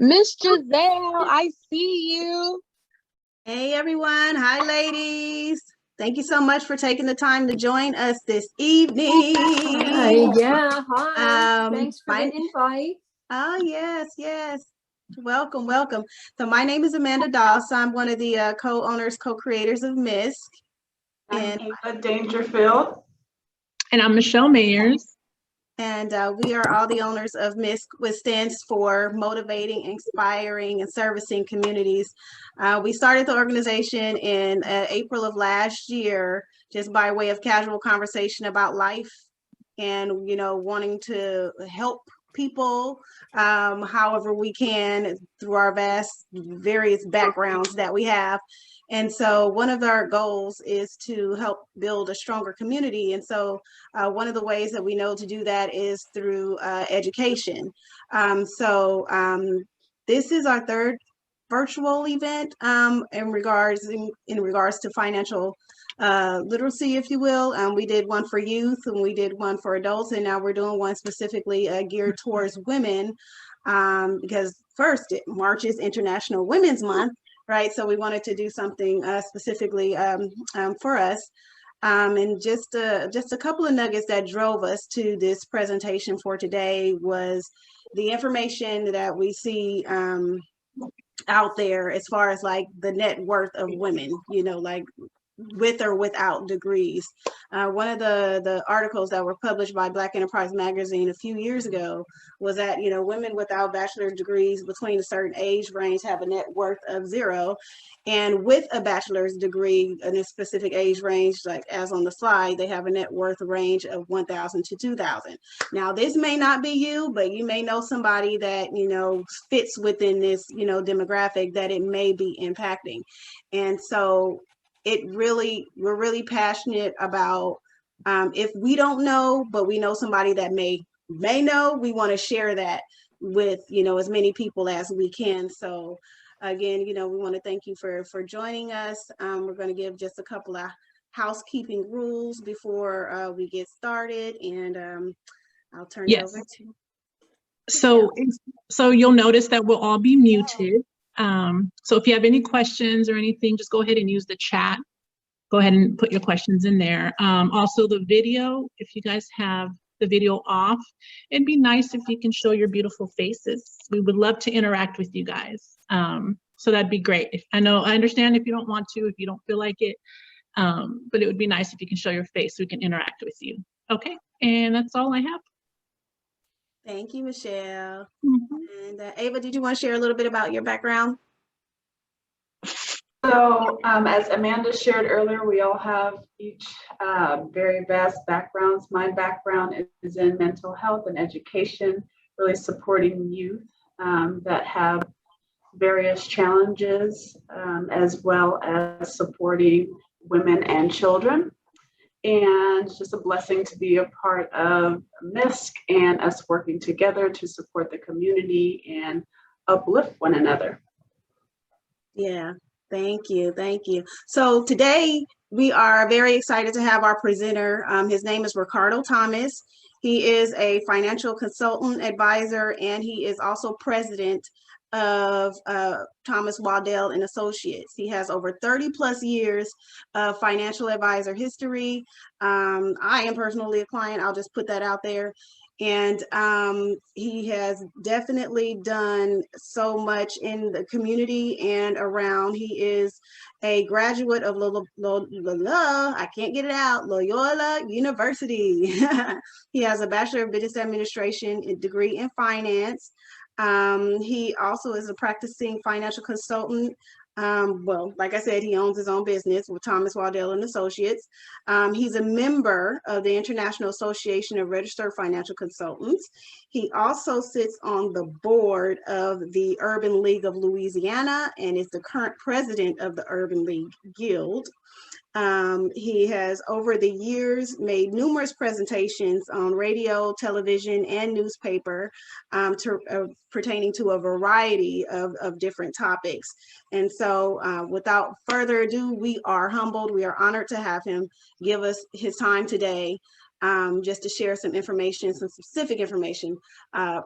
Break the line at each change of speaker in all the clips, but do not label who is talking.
Miss Giselle, I see you.
Hey everyone. Hi ladies. Thank you so much for taking the time to join us this evening.
Hi, yeah, hi. Thanks for the invite.
Oh, yes. Welcome. So my name is Amanda Doss. I'm one of the co-owners, co-creators of MISC.
And Ava Dangerfield.
And I'm Michelle Mayers.
And we are all the owners of MISC, which stands for Motivating, Inspiring, and Servicing Communities. We started the organization in April of last year, just by way of casual conversation about life and, wanting to help people however we can through our various backgrounds that we have. And so one of our goals is to help build a stronger community. And so one of the ways that we know to do that is through education. This is our third virtual event in regards to financial literacy, if you will. We did one for youth and we did one for adults, and now we're doing one specifically geared towards women because first, March is International Women's Month. Right, so we wanted to do something specifically for us, and just a couple of nuggets that drove us to this presentation for today was the information that we see out there as far as like the net worth of women, like with or without degrees. One of the articles that were published by Black Enterprise magazine a few years ago was that, women without bachelor degrees between a certain age range have a net worth of 0. And with a bachelor's degree in a specific age range, like as on the slide, they have a net worth range of 1,000 to 2,000. Now, this may not be you, but you may know somebody that, fits within this, demographic that it may be impacting. And so we're really passionate about if we don't know, but we know somebody that may know, we want to share that with, as many people as we can. So again, we want to thank you for joining us. We're going to give just a couple of housekeeping rules before we get started, and I'll turn it over to you.
So you'll notice that we'll all be muted. So if you have any questions or anything, just go ahead and use the chat. Go ahead and put your questions in there. Also the video, if you guys have the video off, it'd be nice if you can show your beautiful faces. We would love to interact with you guys. So that'd be great. I understand if you don't want to, if you don't feel like it, but it would be nice if you can show your face so we can interact with you. Okay, and that's all I have.
Thank you, Michelle. And Ava, did you want to share a little bit about your background?
So as Amanda shared earlier, we all have each very vast backgrounds. My background is in mental health and education, really supporting youth that have various challenges, as well as supporting women and children. And it's just a blessing to be a part of MISC and us working together to support the community and uplift one another.
Yeah, thank you. So today we are very excited to have our presenter. His name is Ricardo Thomas. He is a financial consultant advisor, and he is also president of Thomas Waddell and Associates. He has over 30 plus years of financial advisor history. I am personally a client. I'll just put that out there. And he has definitely done so much in the community and around. He is a graduate of I can't get it out, Loyola University. He has a Bachelor of Business Administration and degree in finance. He also is a practicing financial consultant. Well, like I said, he owns his own business with Thomas Waddell and Associates. He's a member of the International Association of Registered Financial Consultants. He also sits on the board of the Urban League of Louisiana and is the current president of the Urban League Guild. He has over the years made numerous presentations on radio, television, and newspaper pertaining to a variety of different topics. And so without further ado, we are humbled. We are honored to have him give us his time today. just to share some information, some specific information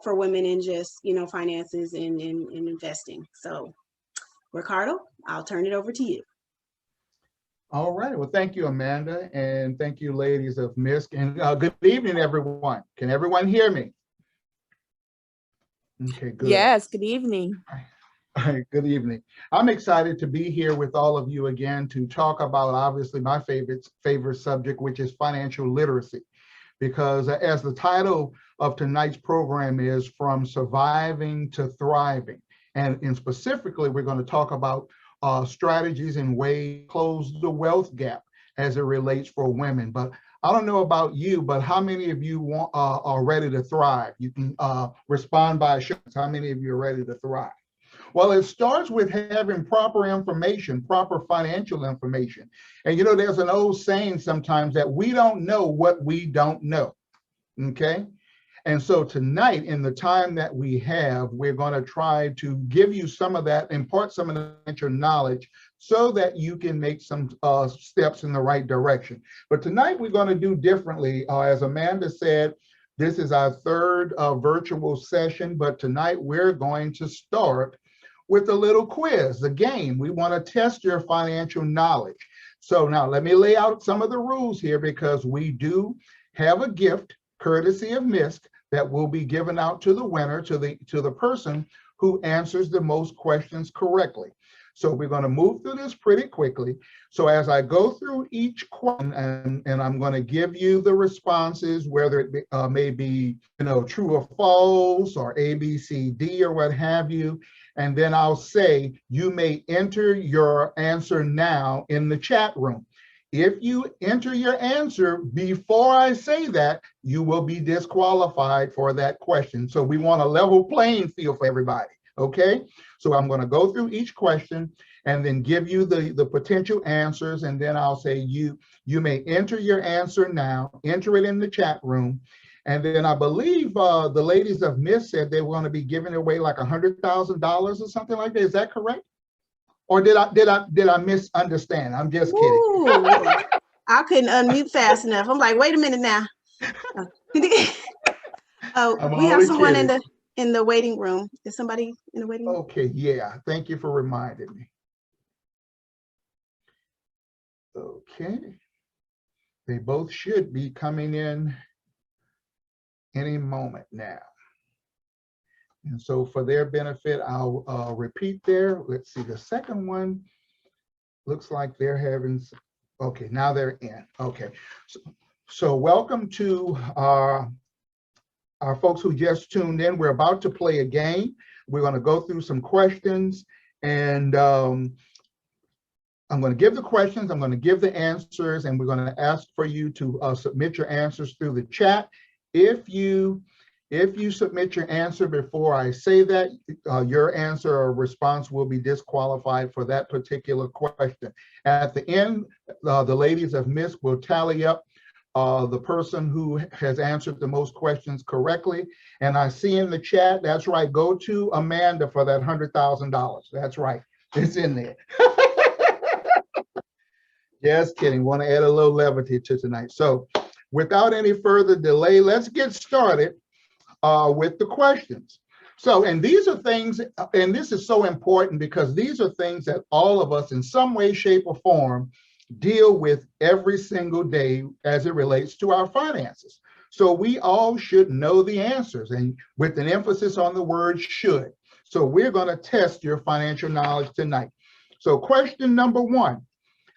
for women in just, finances and investing. So Ricardo, I'll turn it over to you.
All right. Well, thank you, Amanda. And thank you, ladies of MISC. And good evening, everyone. Can everyone hear me? Okay, good.
Yes, good evening.
All right, good evening. I'm excited to be here with all of you again to talk about obviously my favorite subject, which is financial literacy. Because as the title of tonight's program is From Surviving to Thriving. And specifically, we're going to talk about strategies and ways to close the wealth gap as it relates for women. But I don't know about you, but how many of you are ready to thrive? You can respond by a show. How many of you are ready to thrive? Well, it starts with having proper information, proper financial information. And there's an old saying sometimes that we don't know what we don't know, okay? And so tonight, in the time that we have, we're going to try to give you some of that, impart some of the financial knowledge so that you can make some steps in the right direction. But tonight we're going to do differently. As Amanda said, this is our third virtual session, but tonight we're going to start with a little quiz, a game. We want to test your financial knowledge. So now let me lay out some of the rules here, because we do have a gift courtesy of MISC that will be given out to the winner, to the person who answers the most questions correctly. So we're going to move through this pretty quickly. So as I go through each question, and I'm going to give you the responses, whether it may be true or false, or A, B, C, D, or what have you. And then I'll say, you may enter your answer now in the chat room. If you enter your answer before I say that, you will be disqualified for that question. So we want a level playing field for everybody, okay? So I'm going to go through each question and then give you the potential answers, and then I'll say you may enter your answer now, enter it in the chat room. And then I believe the ladies of MISC said they were going to be giving away like $100,000 or something like that. Is that correct? Or did I misunderstand? I'm just kidding.
Ooh, I couldn't unmute fast enough. I'm like, wait a minute now. Oh, we have someone in the waiting room. Is somebody in the waiting room?
Okay, yeah. Thank you for reminding me. Okay. They both should be coming in any moment now. And so for their benefit, I'll repeat there. Let's see, the second one looks like they're having, okay, now they're in. Okay, so welcome to our folks who just tuned in. We're about to play a game. We're going to go through some questions, and I'm going to give the questions, I'm going to give the answers, and we're going to ask for you to submit your answers through the chat. If you submit your answer before I say that, your answer or response will be disqualified for that particular question. At the end, the ladies of MISC will tally up the person who has answered the most questions correctly. And I see in the chat, that's right, go to Amanda for that $100,000. That's right, it's in there. Just kidding, want to add a little levity to tonight. So without any further delay, let's get started with the questions. So, and these are things, and this is so important because these are things that all of us in some way, shape, or form deal with every single day as it relates to our finances. So we all should know the answers, and with an emphasis on the word should. So we're going to test your financial knowledge tonight. So question number one,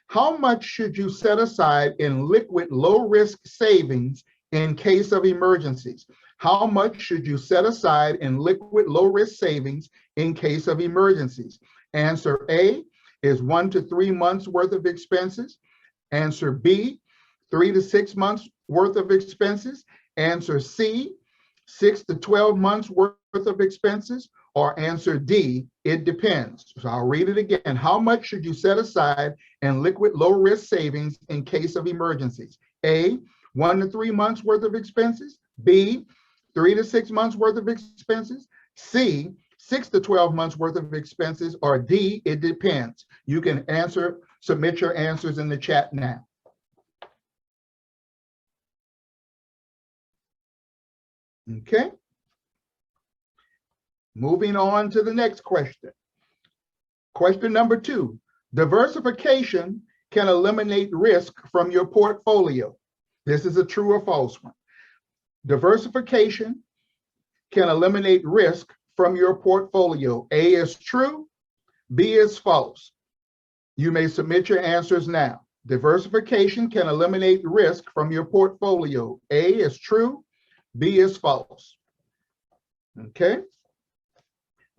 how much should you set aside in liquid low-risk savings in case of emergencies? How much should you set aside in liquid low-risk savings in case of emergencies? Answer A is 1 to 3 months worth of expenses. Answer B, 3 to 6 months worth of expenses. Answer C, 6 to 12 months worth of expenses. Or answer D, it depends. So I'll read it again. How much should you set aside in liquid low-risk savings in case of emergencies? A, 1 to 3 months worth of expenses. B, 3 to 6 months worth of expenses. C, 6 to 12 months worth of expenses. Or D, it depends. You can submit your answers in the chat now. Okay. Moving on to the next question. Question number 2, diversification can eliminate risk from your portfolio. This is a true or false one. Diversification can eliminate risk from your portfolio. A is true, B is false. You may submit your answers now. Diversification can eliminate risk from your portfolio. A is true, B is false. Okay.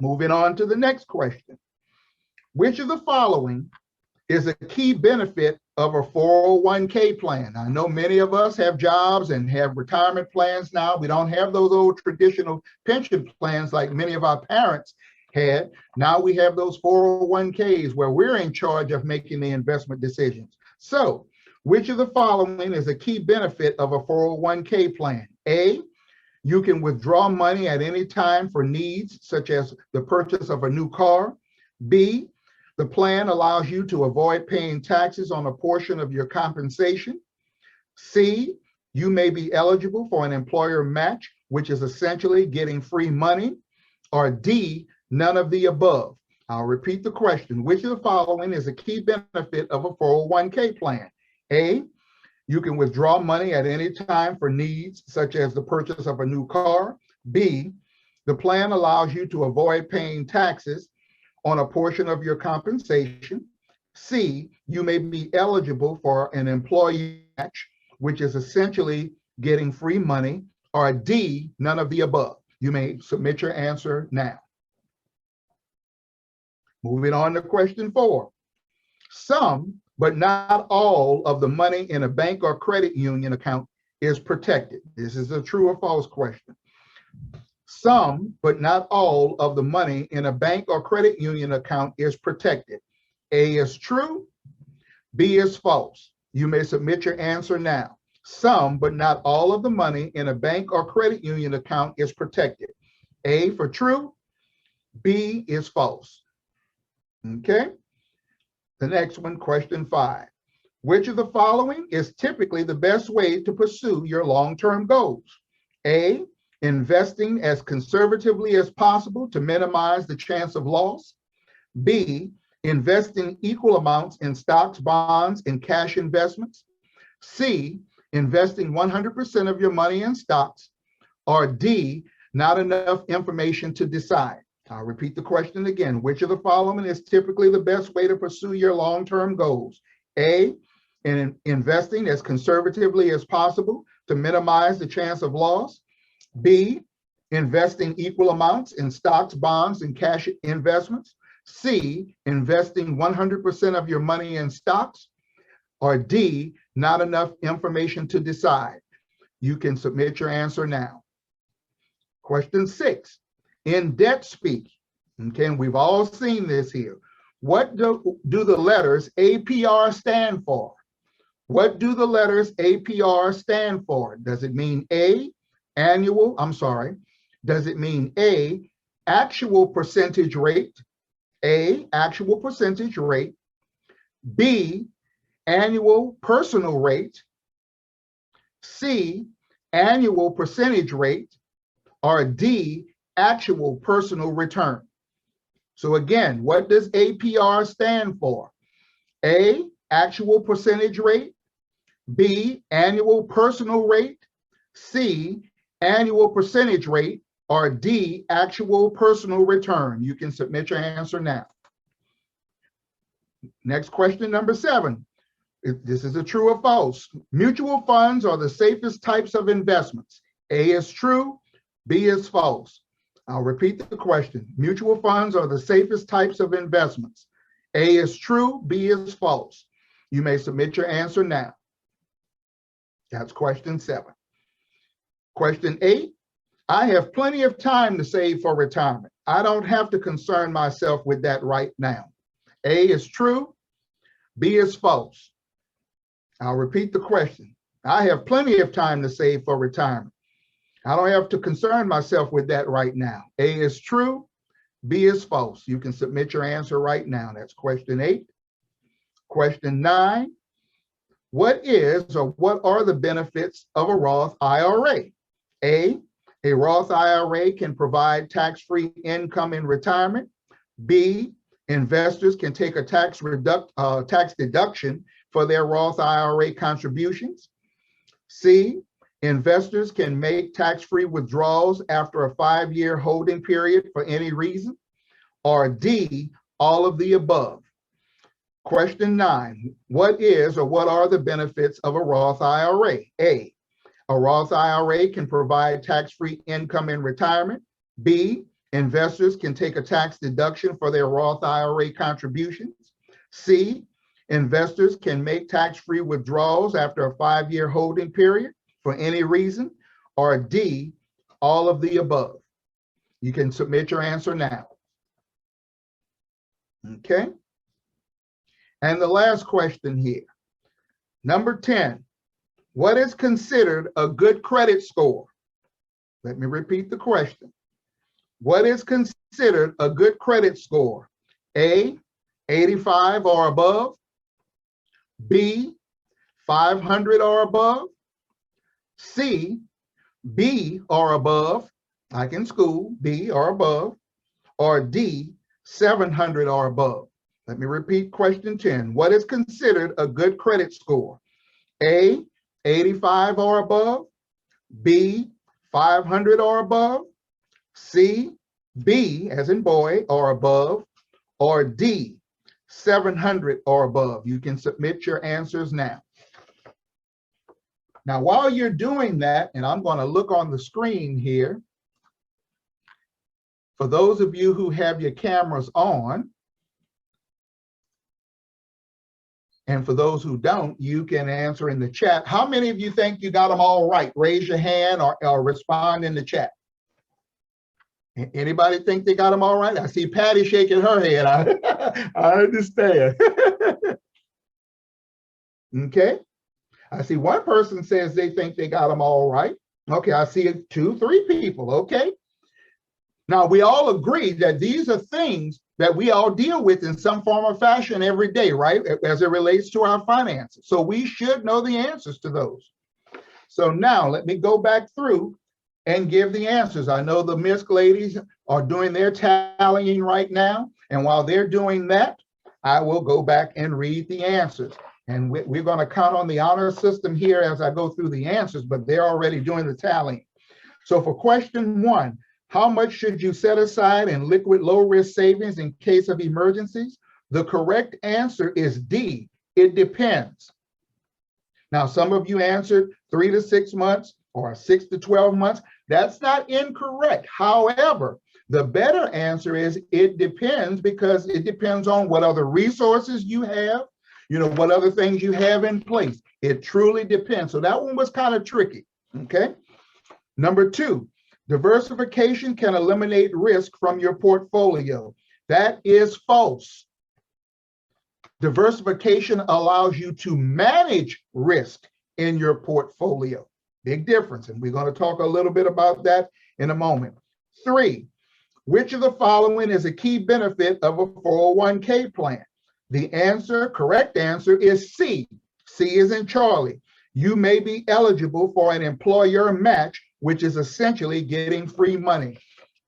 Moving on to the next question. Which of the following is a key benefit of a 401k plan? I know many of us have jobs and have retirement plans now. We don't have those old traditional pension plans like many of our parents had. Now we have those 401ks where we're in charge of making the investment decisions. So, which of the following is a key benefit of a 401k plan? A, you can withdraw money at any time for needs such as the purchase of a new car. B, the plan allows you to avoid paying taxes on a portion of your compensation. C, you may be eligible for an employer match, which is essentially getting free money. Or D, none of the above. I'll repeat the question. Which of the following is a key benefit of a 401k plan? A, you can withdraw money at any time for needs such as the purchase of a new car. B, the plan allows you to avoid paying taxes on a portion of your compensation. C, you may be eligible for an employee match, which is essentially getting free money. Or D, none of the above. You may submit your answer now. Moving on to question 4. Some, but not all, of the money in a bank or credit union account is protected. This is a true or false question. Some, but not all, of the money in a bank or credit union account is protected. A is true, B is false. You may submit your answer now. Some, but not all, of the money in a bank or credit union account is protected. A for true, B is false. Okay. The next one, question 5. Which of the following is typically the best way to pursue your long-term goals? A, investing as conservatively as possible to minimize the chance of loss. B, investing equal amounts in stocks, bonds, and cash investments. C, investing 100% of your money in stocks. Or D, not enough information to decide. I'll repeat the question again. Which of the following is typically the best way to pursue your long-term goals? A, in investing as conservatively as possible to minimize the chance of loss. B, investing equal amounts in stocks, bonds, and cash investments. C, investing 100% of your money in stocks. Or D, not enough information to decide. You can submit your answer now. Question 6. In debt speak, okay, and we've all seen this here. What do the letters APR stand for? What do the letters APR stand for? Does it mean A, does it mean A, actual percentage rate? A, actual percentage rate. B, annual personal rate. C, annual percentage rate. Or D, actual personal return. So again, what does APR stand for? A, actual percentage rate. B, annual personal rate. C, annual percentage rate. Or D, actual personal return. You can submit your answer now. Next question, number 7. This is a true or false. Mutual funds are the safest types of investments. A is true, B is false. I'll repeat the question. Mutual funds are the safest types of investments. A is true, B is false. You may submit your answer now. That's question 7. Question 8. I have plenty of time to save for retirement. I don't have to concern myself with that right now. A is true, B is false. I'll repeat the question. I have plenty of time to save for retirement. I don't have to concern myself with that right now. A is true, B is false. You can submit your answer right now. That's question 8. Question 9. What is or what are the benefits of a Roth IRA? A, A Roth IRA can provide tax-free income in retirement. B, investors can take a tax deduction for their Roth IRA contributions. C, investors can make tax-free withdrawals after a 5-year holding period for any reason. Or D, all of the above. Question 9, what is or what are the benefits of a Roth IRA? A Roth IRA can provide tax-free income in retirement. B, investors can take a tax deduction for their Roth IRA contributions. C, investors can make tax-free withdrawals after a 5-year holding period for any reason. Or D, all of the above. You can submit your answer now. Okay. And the last question here, number 10, what is considered a good credit score? Let me repeat the question. What is considered a good credit score? A, 85 or above. B, 500 or above. C, B or above, like in school, B or above. Or D, 700 or above. Let me repeat question 10. What is considered a good credit score? A, 85 or above. B, 500 or above. C, B as in boy or above. Or D, 700 or above. You can submit your answers now. Now, while you're doing that, and I'm going to look on the screen here, for those of you who have your cameras on, and for those who don't, you can answer in the chat. How many of you think you got them all right? Raise your hand or respond in the chat. Anybody think they got them all right? I see Patty shaking her head. I understand. Okay. I see one person says they think they got them all right. Okay, I see 2, 3 people. Okay. Now, we all agree that these are things that we all deal with in some form or fashion every day, right? As it relates to our finances. So we should know the answers to those. So now let me go back through and give the answers. I know the MISC ladies are doing their tallying right now. And while they're doing that, I will go back and read the answers. And we're going to count on the honor system here as I go through the answers, but they're already doing the tallying. So for question 1, how much should you set aside in liquid low-risk savings in case of emergencies? The correct answer is D, it depends. Now, some of you answered 3 to 6 months or 6 to 12 months. That's not incorrect. However, the better answer is it depends, because it depends on what other resources you have, what other things you have in place. It truly depends. So that one was kind of tricky, okay? Number 2, diversification can eliminate risk from your portfolio. That is false. Diversification allows you to manage risk in your portfolio. Big difference, and we're going to talk a little bit about that in a moment. 3, which of the following is a key benefit of a 401k plan? The correct answer is C. C is in Charlie. You may be eligible for an employer match, which is essentially getting free money.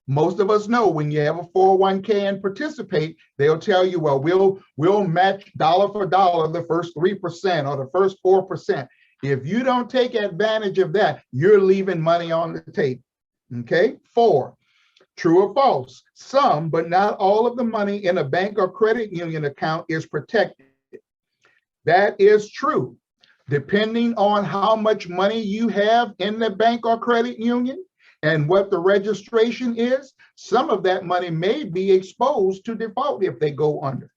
Most of us know when you have a 401k and participate, they'll tell you, well, we'll match dollar for dollar the first 3% or the first 4%. If you don't take advantage of that, you're leaving money on the table. Okay. 4, true or false? Some, but not all of the money in a bank or credit union account is protected. That is true. Depending on how much money you have in the bank or credit union and what the registration is, some of that money may be exposed to default if they go under.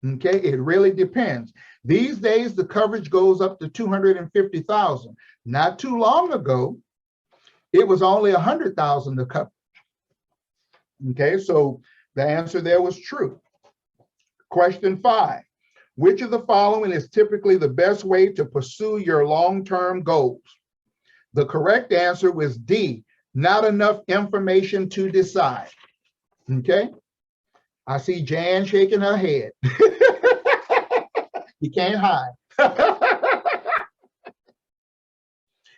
Okay, it really depends. These days, the coverage goes up to $250,000. Not too long ago, it was only $100,000 to cover. Okay, so the answer there was true. Question 5. Which of the following is typically the best way to pursue your long-term goals? The correct answer was D, not enough information to decide. Okay, I see Jan shaking her head. You can't hide.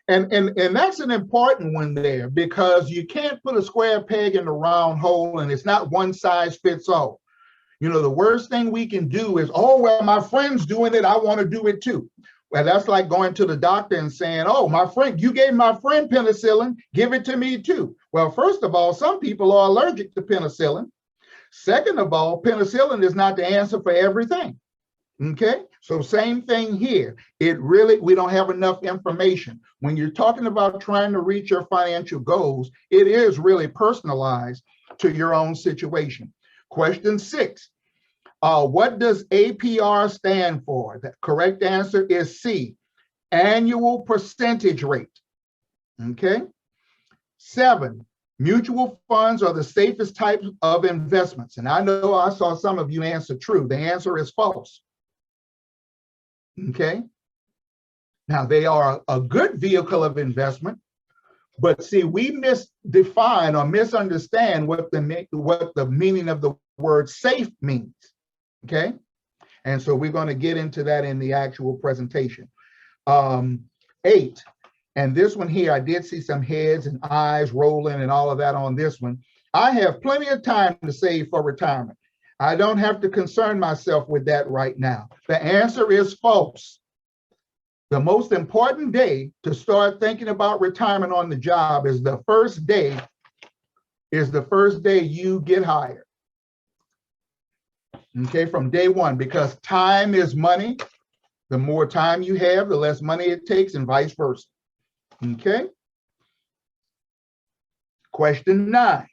And that's an important one there, because you can't put a square peg in a round hole, and it's not one size fits all. You know, the worst thing we can do is, oh, well, my friend's doing it, I want to do it too. Well, that's like going to the doctor and saying, oh, my friend, you gave my friend penicillin, give it to me too. Well, first of all, some people are allergic to penicillin. Second of all, penicillin is not the answer for everything. Okay, so same thing here. We don't have enough information. When you're talking about trying to reach your financial goals, it is really personalized to your own situation. Question 6, what does APR stand for? The correct answer is C, annual percentage rate. Okay. 7, mutual funds are the safest type of investments. And I know I saw some of you answer true. The answer is false. Okay. Now they are a good vehicle of investment, but see, we misdefine or misunderstand what the meaning of the word safe means. Okay. And so we're going to get into that in the actual presentation. 8, and this one here, I did see some heads and eyes rolling and all of that on this one. I have plenty of time to save for retirement. I don't have to concern myself with that right now. The answer is false. The most important day to start thinking about retirement on the job is the first day you get hired. Okay, from day one, because time is money. The more time you have, the less money it takes, and vice versa. Okay. Question 9.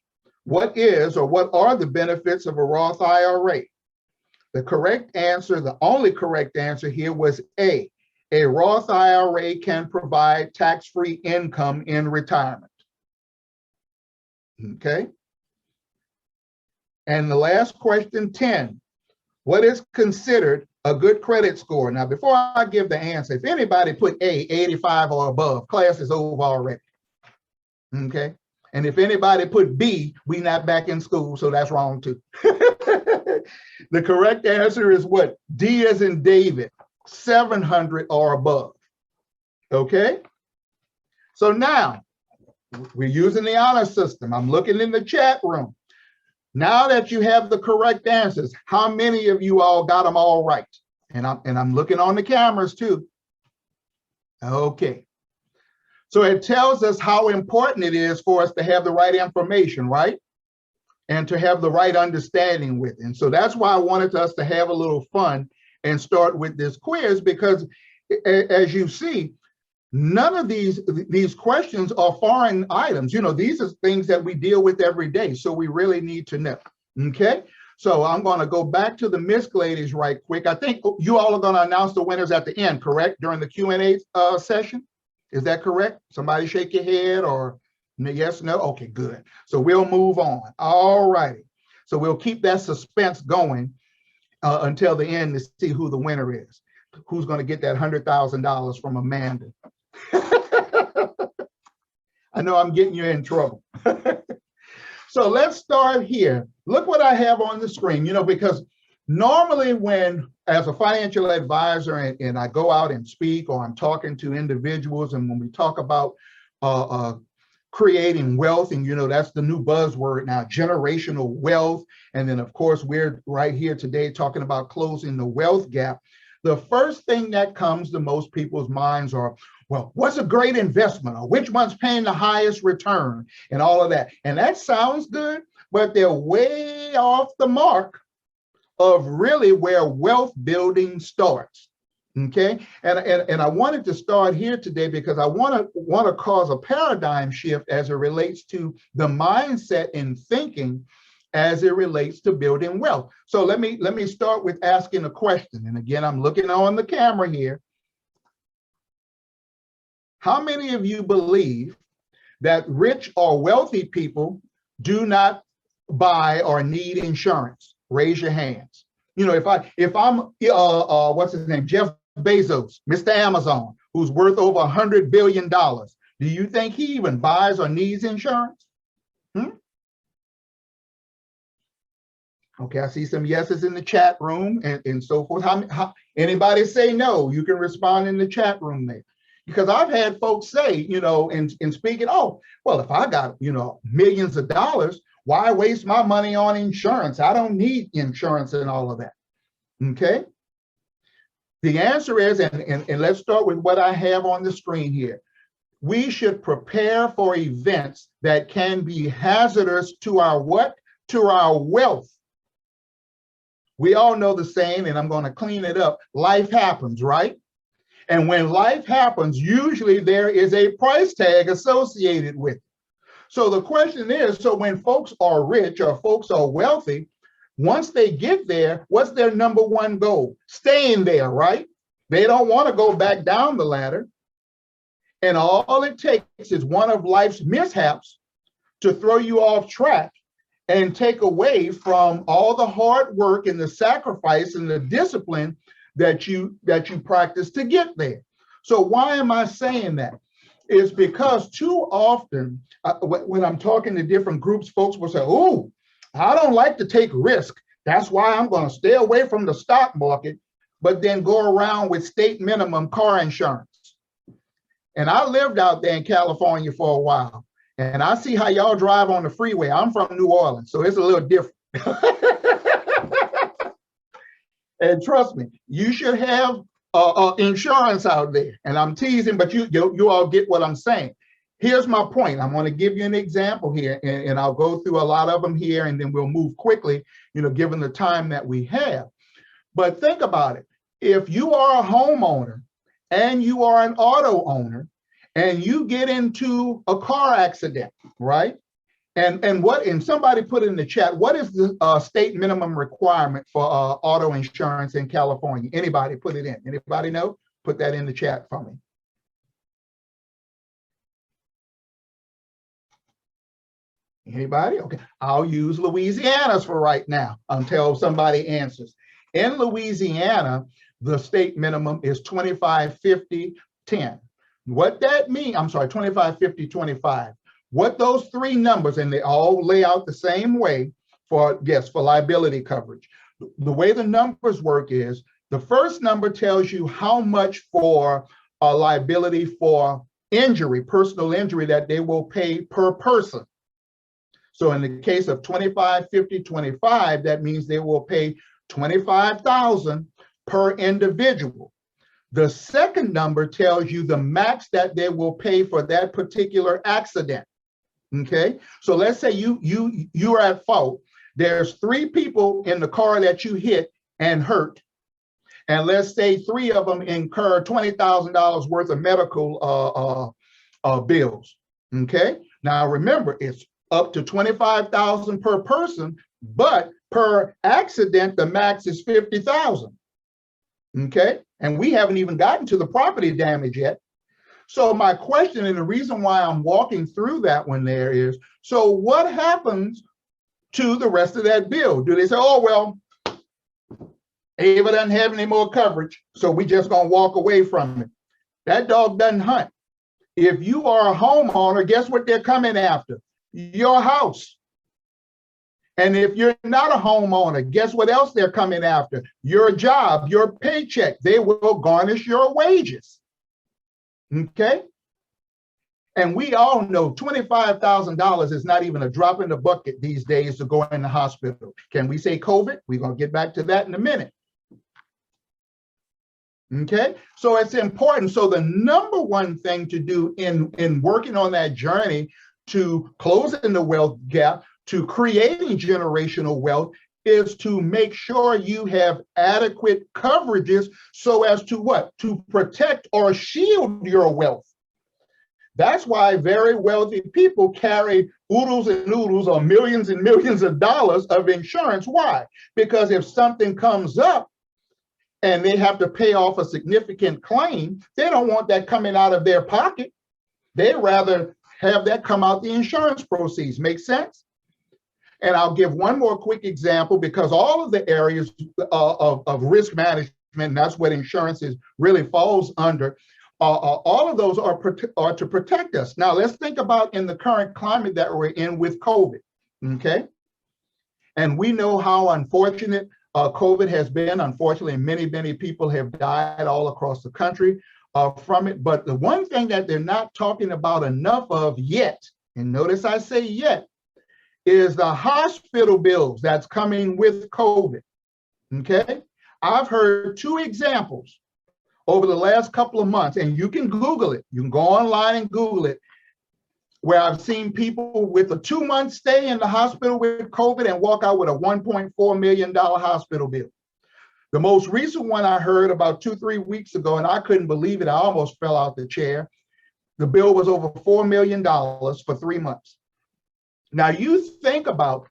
What is or what are the benefits of a Roth IRA? The correct answer, the only correct answer here was A. A Roth IRA can provide tax-free income in retirement. Okay. And the last question, 10. What is considered a good credit score? Now, before I give the answer, if anybody put A, 85 or above, class is over already. Okay. And if anybody put B, we not back in school, so that's wrong too. The correct answer is what? D as in David, 700 or above. Okay. So now we're using the honor system. I'm looking in the chat room. Now that you have the correct answers, how many of you all got them all right? And I'm looking on the cameras too. Okay. So it tells us how important it is for us to have the right information, right? And to have the right understanding with it. And so that's why I wanted us to have a little fun and start with this quiz, because as you see, none of these questions are foreign items. You know, these are things that we deal with every day. So we really need to know. Okay. So I'm going to go back to the MISC ladies right quick. I think you all are going to announce the winners at the end, correct? During the Q&A session. Is that correct? Somebody shake your head or yes, no? Okay, good. So we'll move on. All righty. So we'll keep that suspense going until the end to see who the winner is. Who's going to get that $100,000 from Amanda? I know I'm getting you in trouble. So let's start here. Look what I have on the screen, you know, because normally when, as a financial advisor, and I go out and speak, or I'm talking to individuals, and when we talk about creating wealth, and you know, that's the new buzzword now, generational wealth. And then of course, we're right here today talking about closing the wealth gap. The first thing that comes to most people's minds are, well, what's a great investment, or which one's paying the highest return, and all of that. And that sounds good, but they're way off the mark of really where wealth building starts. Okay, and I wanted to start here today because I want to cause a paradigm shift as it relates to the mindset and thinking as it relates to building wealth. So let me start with asking a question. And again, I'm looking on the camera here. How many of you believe that rich or wealthy people do not buy or need insurance? Raise your hands. You know, if I'm what's his name, Jeff Bezos, Mr. Amazon, who's worth over $100 billion, do you think he even buys or needs insurance? Okay, I see some yeses in the chat room and so forth. How anybody say no? You can respond in the chat room there. Because I've had folks say, in speaking, oh, well, if I got, millions of dollars, why waste my money on insurance? I don't need insurance and all of that. Okay. The answer is, and let's start with what I have on the screen here. We should prepare for events that can be hazardous to our what? To our wealth. We all know the saying, and I'm going to clean it up. Life happens, right? And when life happens, usually there is a price tag associated with it. So the question is, so when folks are rich or folks are wealthy, once they get there, what's their number one goal? Staying there, right? They don't want to go back down the ladder. And all it takes is one of life's mishaps to throw you off track and take away from all the hard work and the sacrifice and the discipline that you practice to get there. So why am I saying that? It's because too often when I'm talking to different groups, folks will say, oh, I don't like to take risk. That's why I'm going to stay away from the stock market, but then go around with state minimum car insurance. And I lived out there in California for a while, and I see how y'all drive on the freeway. I'm from New Orleans, so it's a little different. And trust me, you should have insurance out there. And I'm teasing, but you all get what I'm saying. Here's my point. I'm going to give you an example here, and I'll go through a lot of them here, and then we'll move quickly, given the time that we have. But think about it. If you are a homeowner and you are an auto owner and you get into a car accident, right? And somebody put in the chat, what is the state minimum requirement for auto insurance in California? Anybody put it in? Anybody know? Put that in the chat for me. Anybody? Okay, I'll use Louisiana's for right now until somebody answers. In Louisiana, the state minimum is 25, 50, 10. What that means, I'm sorry, 25, 50, 25. What those three numbers, and they all lay out the same way for liability coverage. The way the numbers work is the first number tells you how much for a liability for injury, personal injury, that they will pay per person. So in the case of 25, 50, 25, that means they will pay $25,000 per individual. The second number tells you the max that they will pay for that particular accident. Okay, so let's say you are at fault. There's 3 people in the car that you hit and hurt, and let's say 3 of them incur $20,000 worth of medical bills. Okay, now remember, it's up to $25,000 per person, but per accident the max is $50,000. Okay, and we haven't even gotten to the property damage yet. So my question, and the reason why I'm walking through that one there is, so what happens to the rest of that bill? Do they say, oh, well, Ava doesn't have any more coverage, so we just gonna walk away from it? That dog doesn't hunt. If you are a homeowner, guess what they're coming after? Your house. And if you're not a homeowner, guess what else they're coming after? Your job, your paycheck. They will garnish your wages. Okay, and we all know $25,000 is not even a drop in the bucket these days to go in the hospital. Can we say COVID? We're going to get back to that in a minute. Okay, so it's important. So the number one thing to do in working on that journey to closing the wealth gap, to creating generational wealth, is to make sure you have adequate coverages so as to what? To protect or shield your wealth. That's why very wealthy people carry oodles and noodles or millions and millions of dollars of insurance. Why? Because if something comes up and they have to pay off a significant claim, they don't want that coming out of their pocket. They'd rather have that come out the insurance proceeds. Make sense? And I'll give one more quick example, because all of the areas of risk management, and that's what insurance really falls under, all of those are to protect us. Now, let's think about in the current climate that we're in with COVID, okay? And we know how unfortunate COVID has been. Unfortunately, many, many people have died all across the country. from it. But the one thing that they're not talking about enough of yet, and notice I say yet, is the hospital bills that's coming with COVID, okay? I've heard 2 examples over the last couple of months, and you can Google it. You can go online and Google it, where I've seen people with a 2-month stay in the hospital with COVID and walk out with a $1.4 million hospital bill. The most recent one I heard about 2-3 weeks ago, and I couldn't believe it, I almost fell out the chair. The bill was over $4 million for 3 months. Now you think about,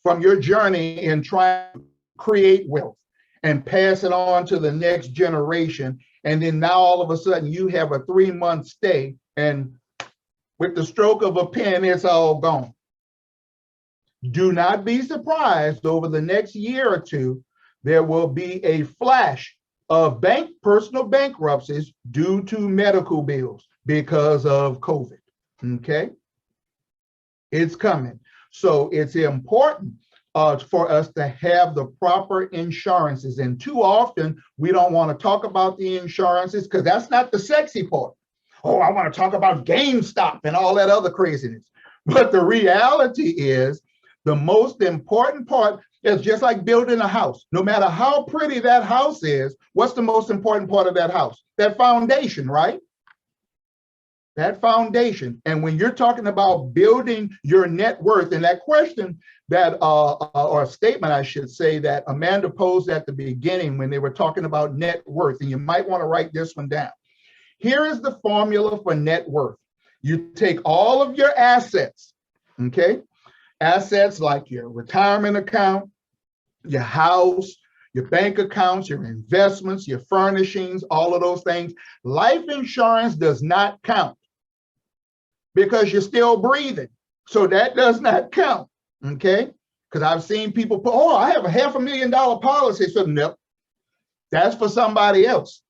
from your journey in trying to create wealth and pass it on to the next generation, and then now all of a sudden you have a 3-month stay, and with the stroke of a pen, it's all gone. Do not be surprised, over the next year or 2, there will be a flash of personal bankruptcies due to medical bills because of COVID, okay? It's coming. So it's important for us to have the proper insurances. And too often, we don't want to talk about the insurances because that's not the sexy part. Oh, I want to talk about GameStop and all that other craziness. But the reality is, the most important part is just like building a house. No matter how pretty that house is, what's the most important part of that house? That foundation, right? That foundation. And when you're talking about building your net worth, and that question that, or statement, I should say, that Amanda posed at the beginning when they were talking about net worth, and you might want to write this one down. Here is the formula for net worth. You take all of your assets, okay? Assets like your retirement account, your house, your bank accounts, your investments, your furnishings, all of those things. Life insurance does not count because you're still breathing. So that does not count, okay? Because I've seen people put, oh, I have a $500,000 policy. So no, that's for somebody else.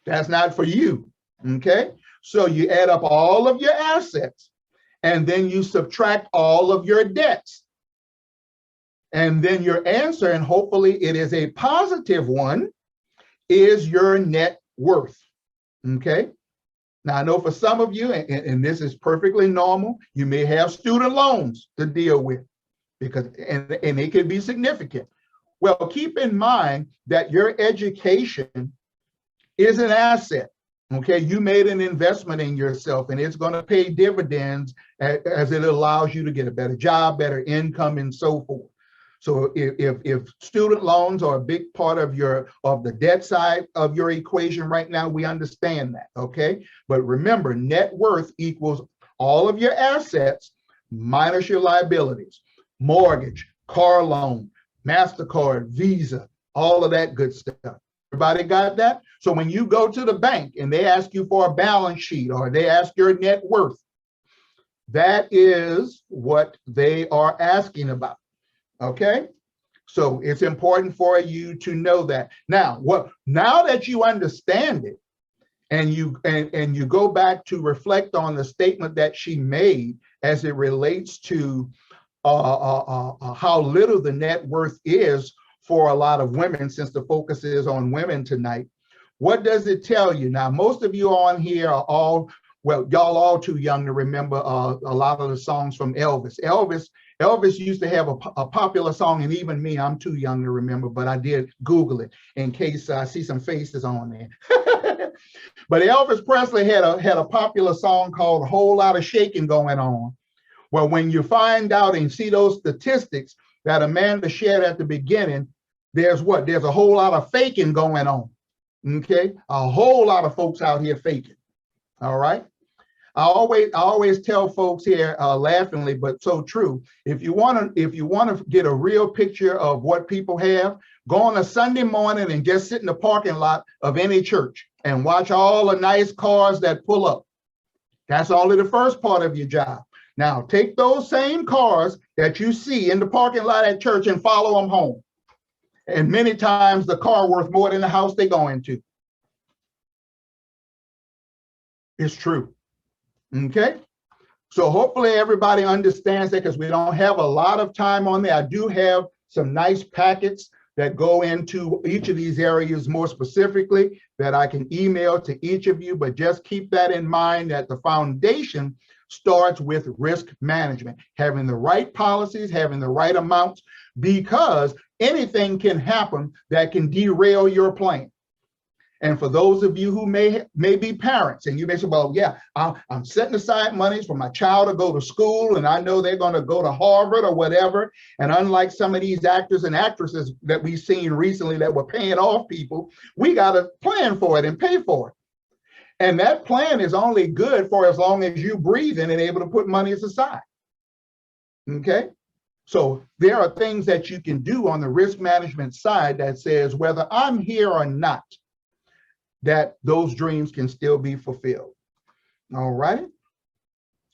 That's not for you, okay? So you add up all of your assets, and then you subtract all of your debts. And then your answer, and hopefully it is a positive one, is your net worth, okay? Now, I know for some of you, and this is perfectly normal, you may have student loans to deal with, because and it can be significant. Well, keep in mind that your education is an asset, okay? You made an investment in yourself, and it's going to pay dividends as it allows you to get a better job, better income, and so forth. So if student loans are a big part of the debt side of your equation right now, we understand that, okay? But remember, net worth equals all of your assets minus your liabilities, mortgage, car loan, MasterCard, Visa, all of that good stuff. Everybody got that? So when you go to the bank and they ask you for a balance sheet or they ask your net worth, that is what they are asking about. Okay, so it's important for you to know that. Now that you understand it, and you go back to reflect on the statement that she made as it relates to how little the net worth is for a lot of women, since the focus is on women tonight, what does it tell you? Now, most of you on here are all, well, y'all all too young to remember a lot of the songs from Elvis. Elvis used to have a popular song, and even me, I'm too young to remember, but I did Google it in case I see some faces on there. But Elvis Presley had a popular song called "A Whole Lot of Shaking Going On." Well, when you find out and see those statistics that Amanda shared at the beginning, there's a whole lot of faking going on, okay? A whole lot of folks out here faking, all right? I always tell folks here, laughingly, but so true. If you want to get a real picture of what people have, go on a Sunday morning and just sit in the parking lot of any church and watch all the nice cars that pull up. That's only the first part of your job. Now take those same cars that you see in the parking lot at church and follow them home. And many times the car worth more than the house they go into. It's true. Okay, so hopefully everybody understands that, because we don't have a lot of time on there. I do have some nice packets that go into each of these areas more specifically that I can email to each of you, but just keep that in mind that the foundation starts with risk management, having the right policies, having the right amounts, because anything can happen that can derail your plan. And for those of you who may be parents, and you may say, well, yeah, I'm setting aside monies for my child to go to school, and I know they're going to go to Harvard or whatever. And unlike some of these actors and actresses that we've seen recently that were paying off people, we got to plan for it and pay for it. And that plan is only good for as long as you breathing and able to put monies aside. Okay? So there are things that you can do on the risk management side that says whether I'm here or not, that those dreams can still be fulfilled. All right.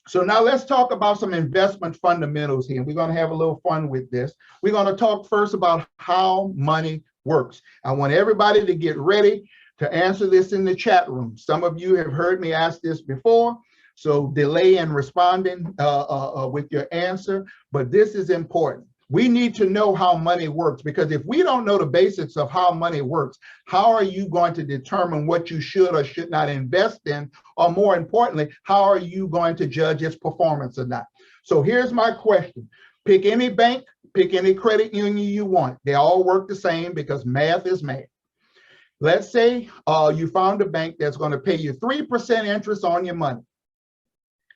So now let's talk about some investment fundamentals here. We're going to have a little fun with this. We're going to talk first about how money works. I want everybody to get ready to answer this in the chat room. Some of you have heard me ask this before, so delay in responding with your answer, but this is important. We need to know how money works, because if we don't know the basics of how money works, how are you going to determine what you should or should not invest in? Or more importantly, how are you going to judge its performance or not? So here's my question. Pick any bank, pick any credit union you want. They all work the same because math is math. Let's say you found a bank that's going to pay you 3% interest on your money,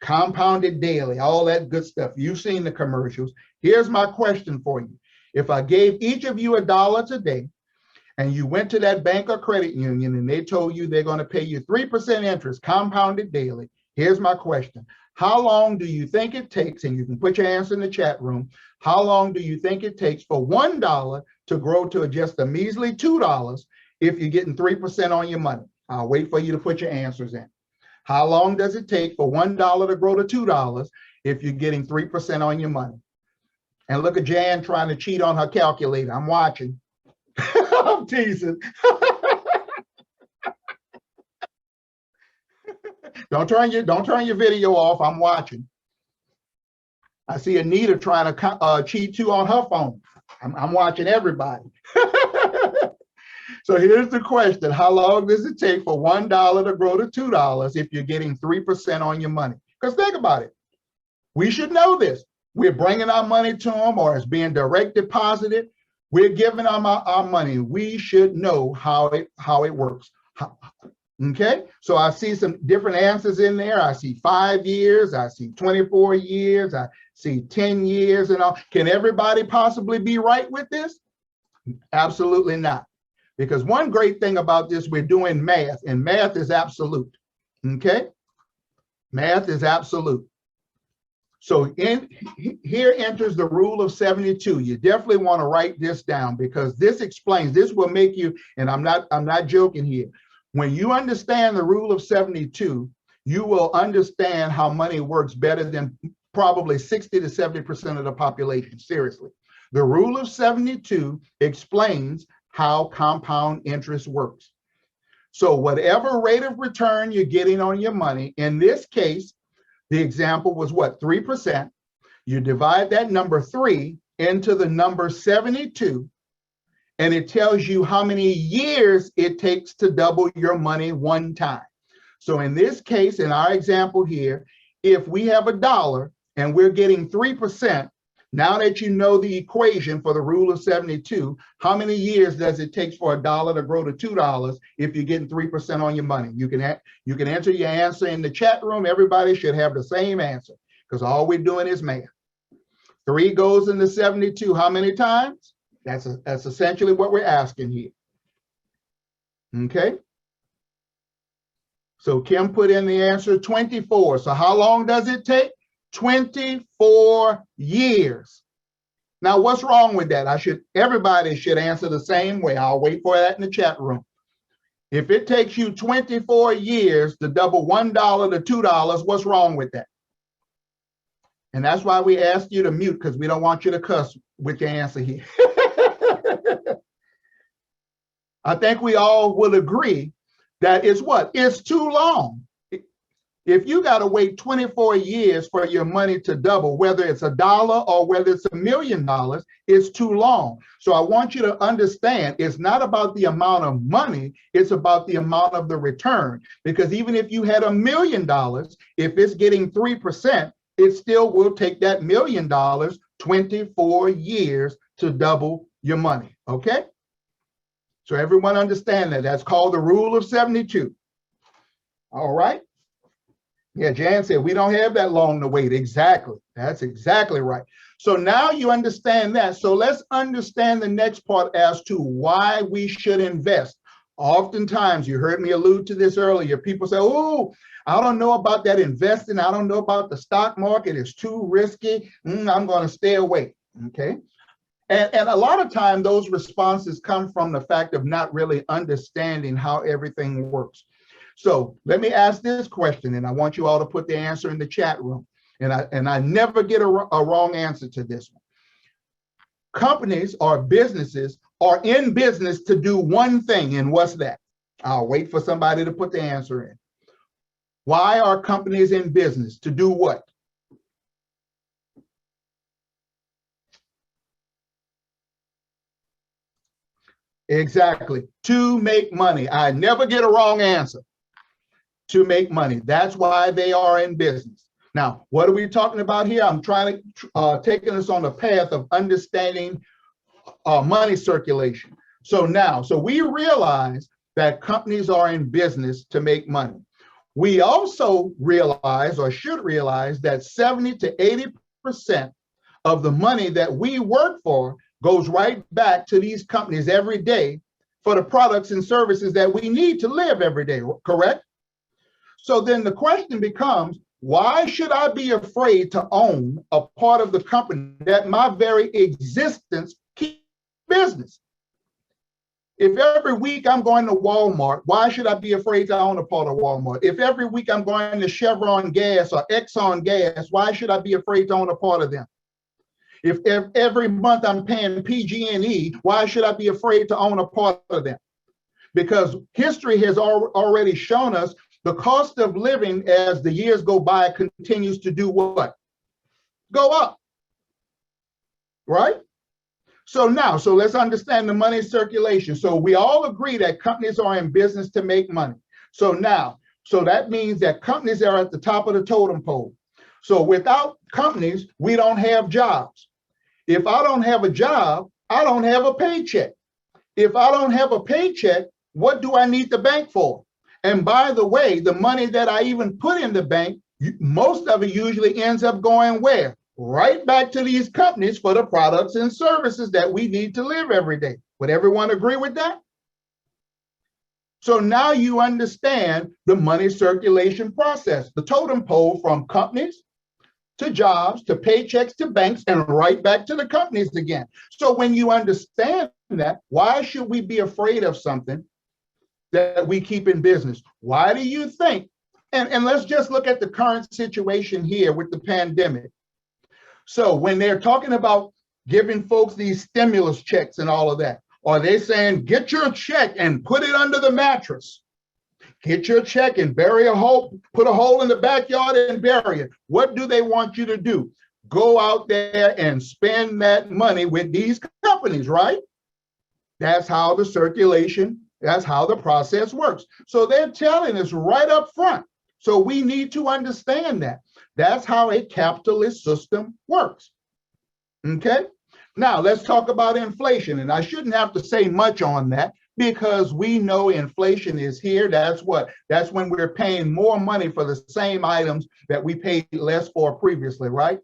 compounded daily, all that good stuff. You've seen the commercials. Here's my question for you. If I gave each of you $1 today, and you went to that bank or credit union and they told you they're going to pay you 3% interest compounded daily, here's my question. How long do you think it takes, and you can put your answer in the chat room, how long do you think it takes for $1 to grow to just a measly $2 if you're getting 3% on your money? I'll wait for you to put your answers in. How long does it take for $1 to grow to $2 if you're getting 3% on your money? And look at Jan trying to cheat on her calculator. I'm watching. I'm teasing. Don't turn your video off. I'm watching. I see Anita trying to cheat too on her phone. I'm watching everybody. So here's the question. How long does it take for $1 to grow to $2 if you're getting 3% on your money? Because think about it. We should know this. We're bringing our money to them, or it's being direct deposited. We're giving them our money. We should know how it works. Okay, so I see some different answers in there. I see 5 years, I see 24 years, I see 10 years and all. Can everybody possibly be right with this? Absolutely not. Because one great thing about this, we're doing math, and math is absolute. Okay, math is absolute. So here enters the rule of 72. You definitely want to write this down, because this explains, this will make you, and I'm not joking here. When you understand the rule of 72, you will understand how money works better than probably 60 to 70% of the population. Seriously. The rule of 72 explains how compound interest works. So whatever rate of return you're getting on your money, in this case, the example was what, 3%. You divide that number 3 into the number 72, and it tells you how many years it takes to double your money one time. So in this case, in our example here, if we have $1 and we're getting 3%, now that you know the equation for the rule of 72, how many years does it take for $1 to grow to $2 if you're getting 3% on your money? You can enter your answer in the chat room. Everybody should have the same answer, because all we're doing is math. 3 goes into 72 how many times? That's essentially what we're asking here. Okay. So Kim put in the answer 24. So how long does it take? 24 years. Now, what's wrong with that? Everybody should answer the same way. I'll wait for that in the chat room. If it takes you 24 years to double $1 to $2, what's wrong with that? And that's why we asked you to mute, because we don't want you to cuss with your answer here. I think we all will agree that it's what? It's too long. If you got to wait 24 years for your money to double, whether it's $1 or whether it's $1 million, it's too long. So I want you to understand it's not about the amount of money, it's about the amount of the return. Because even if you had $1 million, if it's getting 3%, it still will take that $1 million 24 years to double your money. Okay? So everyone understand that. That's called the rule of 72. All right? Yeah, Jan said, we don't have that long to wait. Exactly. That's exactly right. So now you understand that. So let's understand the next part as to why we should invest. Oftentimes, you heard me allude to this earlier. People say, oh, I don't know about that investing. I don't know about the stock market. It's too risky. I'm going to stay away. Okay. And a lot of time, those responses come from the fact of not really understanding how everything works. So let me ask this question, and I want you all to put the answer in the chat room. And I never get a wrong answer to this one. Companies or businesses are in business to do one thing, and what's that? I'll wait for somebody to put the answer in. Why are companies in business? To do what? Exactly. To make money. I never get a wrong answer. To make money. That's why they are in business. Now, what are we talking about here? I'm trying to taking us on the path of understanding money circulation. So we realize that companies are in business to make money. We also realize, or should realize, that 70 to 80% of the money that we work for goes right back to these companies every day for the products and services that we need to live every day, correct? So then the question becomes, why should I be afraid to own a part of the company that my very existence keeps business? If every week I'm going to Walmart, why should I be afraid to own a part of Walmart? If every week I'm going to Chevron Gas or Exxon Gas, why should I be afraid to own a part of them? If every month I'm paying PG&E, why should I be afraid to own a part of them? Because history has already shown us the cost of living as the years go by continues to do what? Go up, right? So let's understand the money circulation. So we all agree that companies are in business to make money. So that means that companies are at the top of the totem pole. So without companies, we don't have jobs. If I don't have a job, I don't have a paycheck. If I don't have a paycheck, what do I need the bank for? And by the way, the money that I even put in the bank, most of it usually ends up going where? Right back to these companies for the products and services that we need to live every day. Would everyone agree with that? So now you understand the money circulation process, the totem pole from companies to jobs, to paychecks, to banks, and right back to the companies again. So when you understand that, why should we be afraid of something that we keep in business? Why do you think? And let's just look at the current situation here with the pandemic. So when they're talking about giving folks these stimulus checks and all of that, are they saying, get your check and put it under the mattress? Get your check and bury a hole, put a hole in the backyard and bury it. What do they want you to do? Go out there and spend that money with these companies, right? That's how the circulation, that's how the process works. So they're telling us right up front. So we need to understand that. That's how a capitalist system works. Okay? Now let's talk about inflation. And I shouldn't have to say much on that, because we know inflation is here. That's when we're paying more money for the same items that we paid less for previously, right?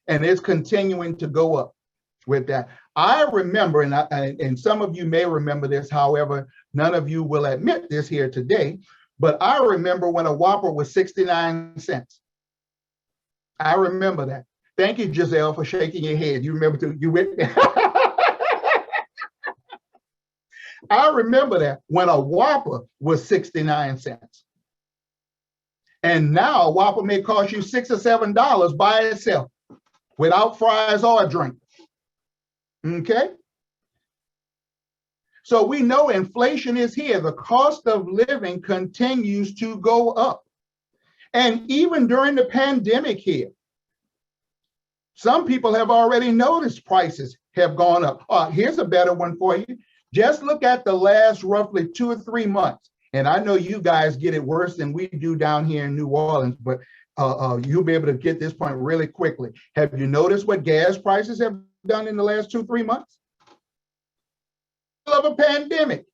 And it's continuing to go up with that. I remember, and some of you may remember this, however, none of you will admit this here today, but I remember when a Whopper was 69 cents. I remember that. Thank you, Giselle, for shaking your head. You remember you went. I remember that when a Whopper was 69 cents. And now a Whopper may cost you $6 or $7 by itself without fries or a drink. Okay? So we know inflation is here. The cost of living continues to go up. And even during the pandemic here, some people have already noticed prices have gone up. Here's a better one for you. Just look at the last roughly 2 or 3 months. And I know you guys get it worse than we do down here in New Orleans, but you'll be able to get this point really quickly. Have you noticed what gas prices have done in the last 2 or 3 months? Of a pandemic.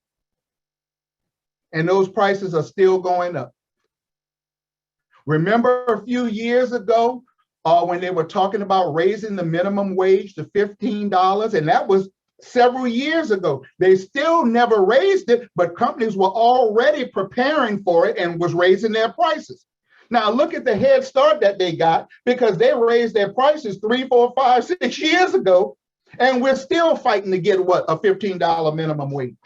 And those prices are still going up. Remember a few years ago when they were talking about raising the minimum wage to $15, and that was several years ago. They still never raised it, but companies were already preparing for it and was raising their prices. Now look at the head start that they got, because they raised their prices 3, 4, 5, 6 years ago, and we're still fighting to get what? A $15 minimum wage.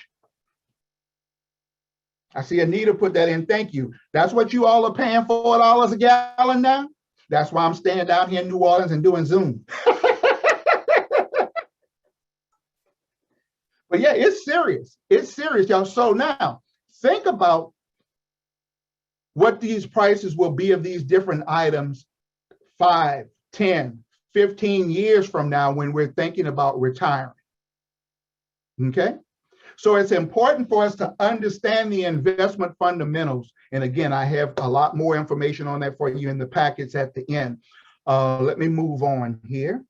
I see Anita put that in. Thank you. That's what you all are paying $4 a gallon now? That's why I'm staying down here in New Orleans and doing Zoom. But yeah, it's serious. It's serious, y'all. So now think about what these prices will be of these different items 5, 10, 15 years from now when we're thinking about retiring. Okay? So it's important for us to understand the investment fundamentals. And again, I have a lot more information on that for you in the packets at the end. Let me move on here.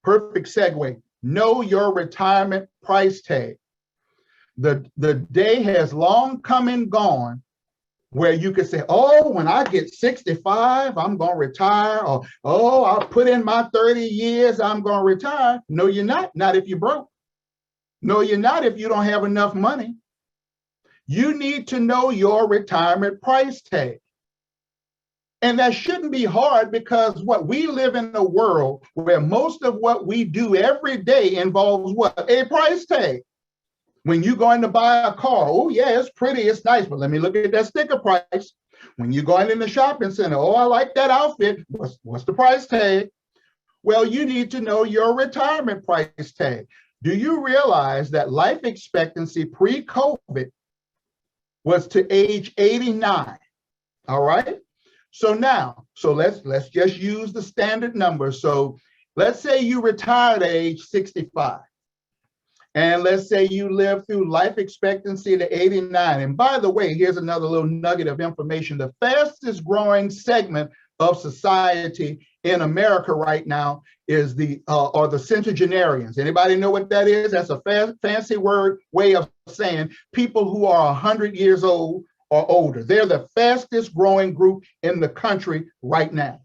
Perfect segue. Know your retirement price tag. The day has long come and gone where you could say, oh, when I get 65, I'm going to retire. Or, oh, I'll put in my 30 years, I'm going to retire. No, you're not. Not if you're broke. No, you're not if you don't have enough money. You need to know your retirement price tag. And that shouldn't be hard, because what we live in a world where most of what we do every day involves what? A price tag. When you're going to buy a car, oh yeah, it's pretty, it's nice, but let me look at that sticker price. When you're going in the shopping center, oh, I like that outfit. What's the price tag? Well, you need to know your retirement price tag. Do you realize that life expectancy pre-COVID was to age 89? All right. So now, let's just use the standard number. So let's say you retired at age 65. And let's say you live through life expectancy to 89. And by the way, here's another little nugget of information. The fastest growing segment of society in America right now is the centenarians. Anybody know what that is? That's a fancy way of saying people who are 100 years old or older. They're the fastest growing group in the country right now.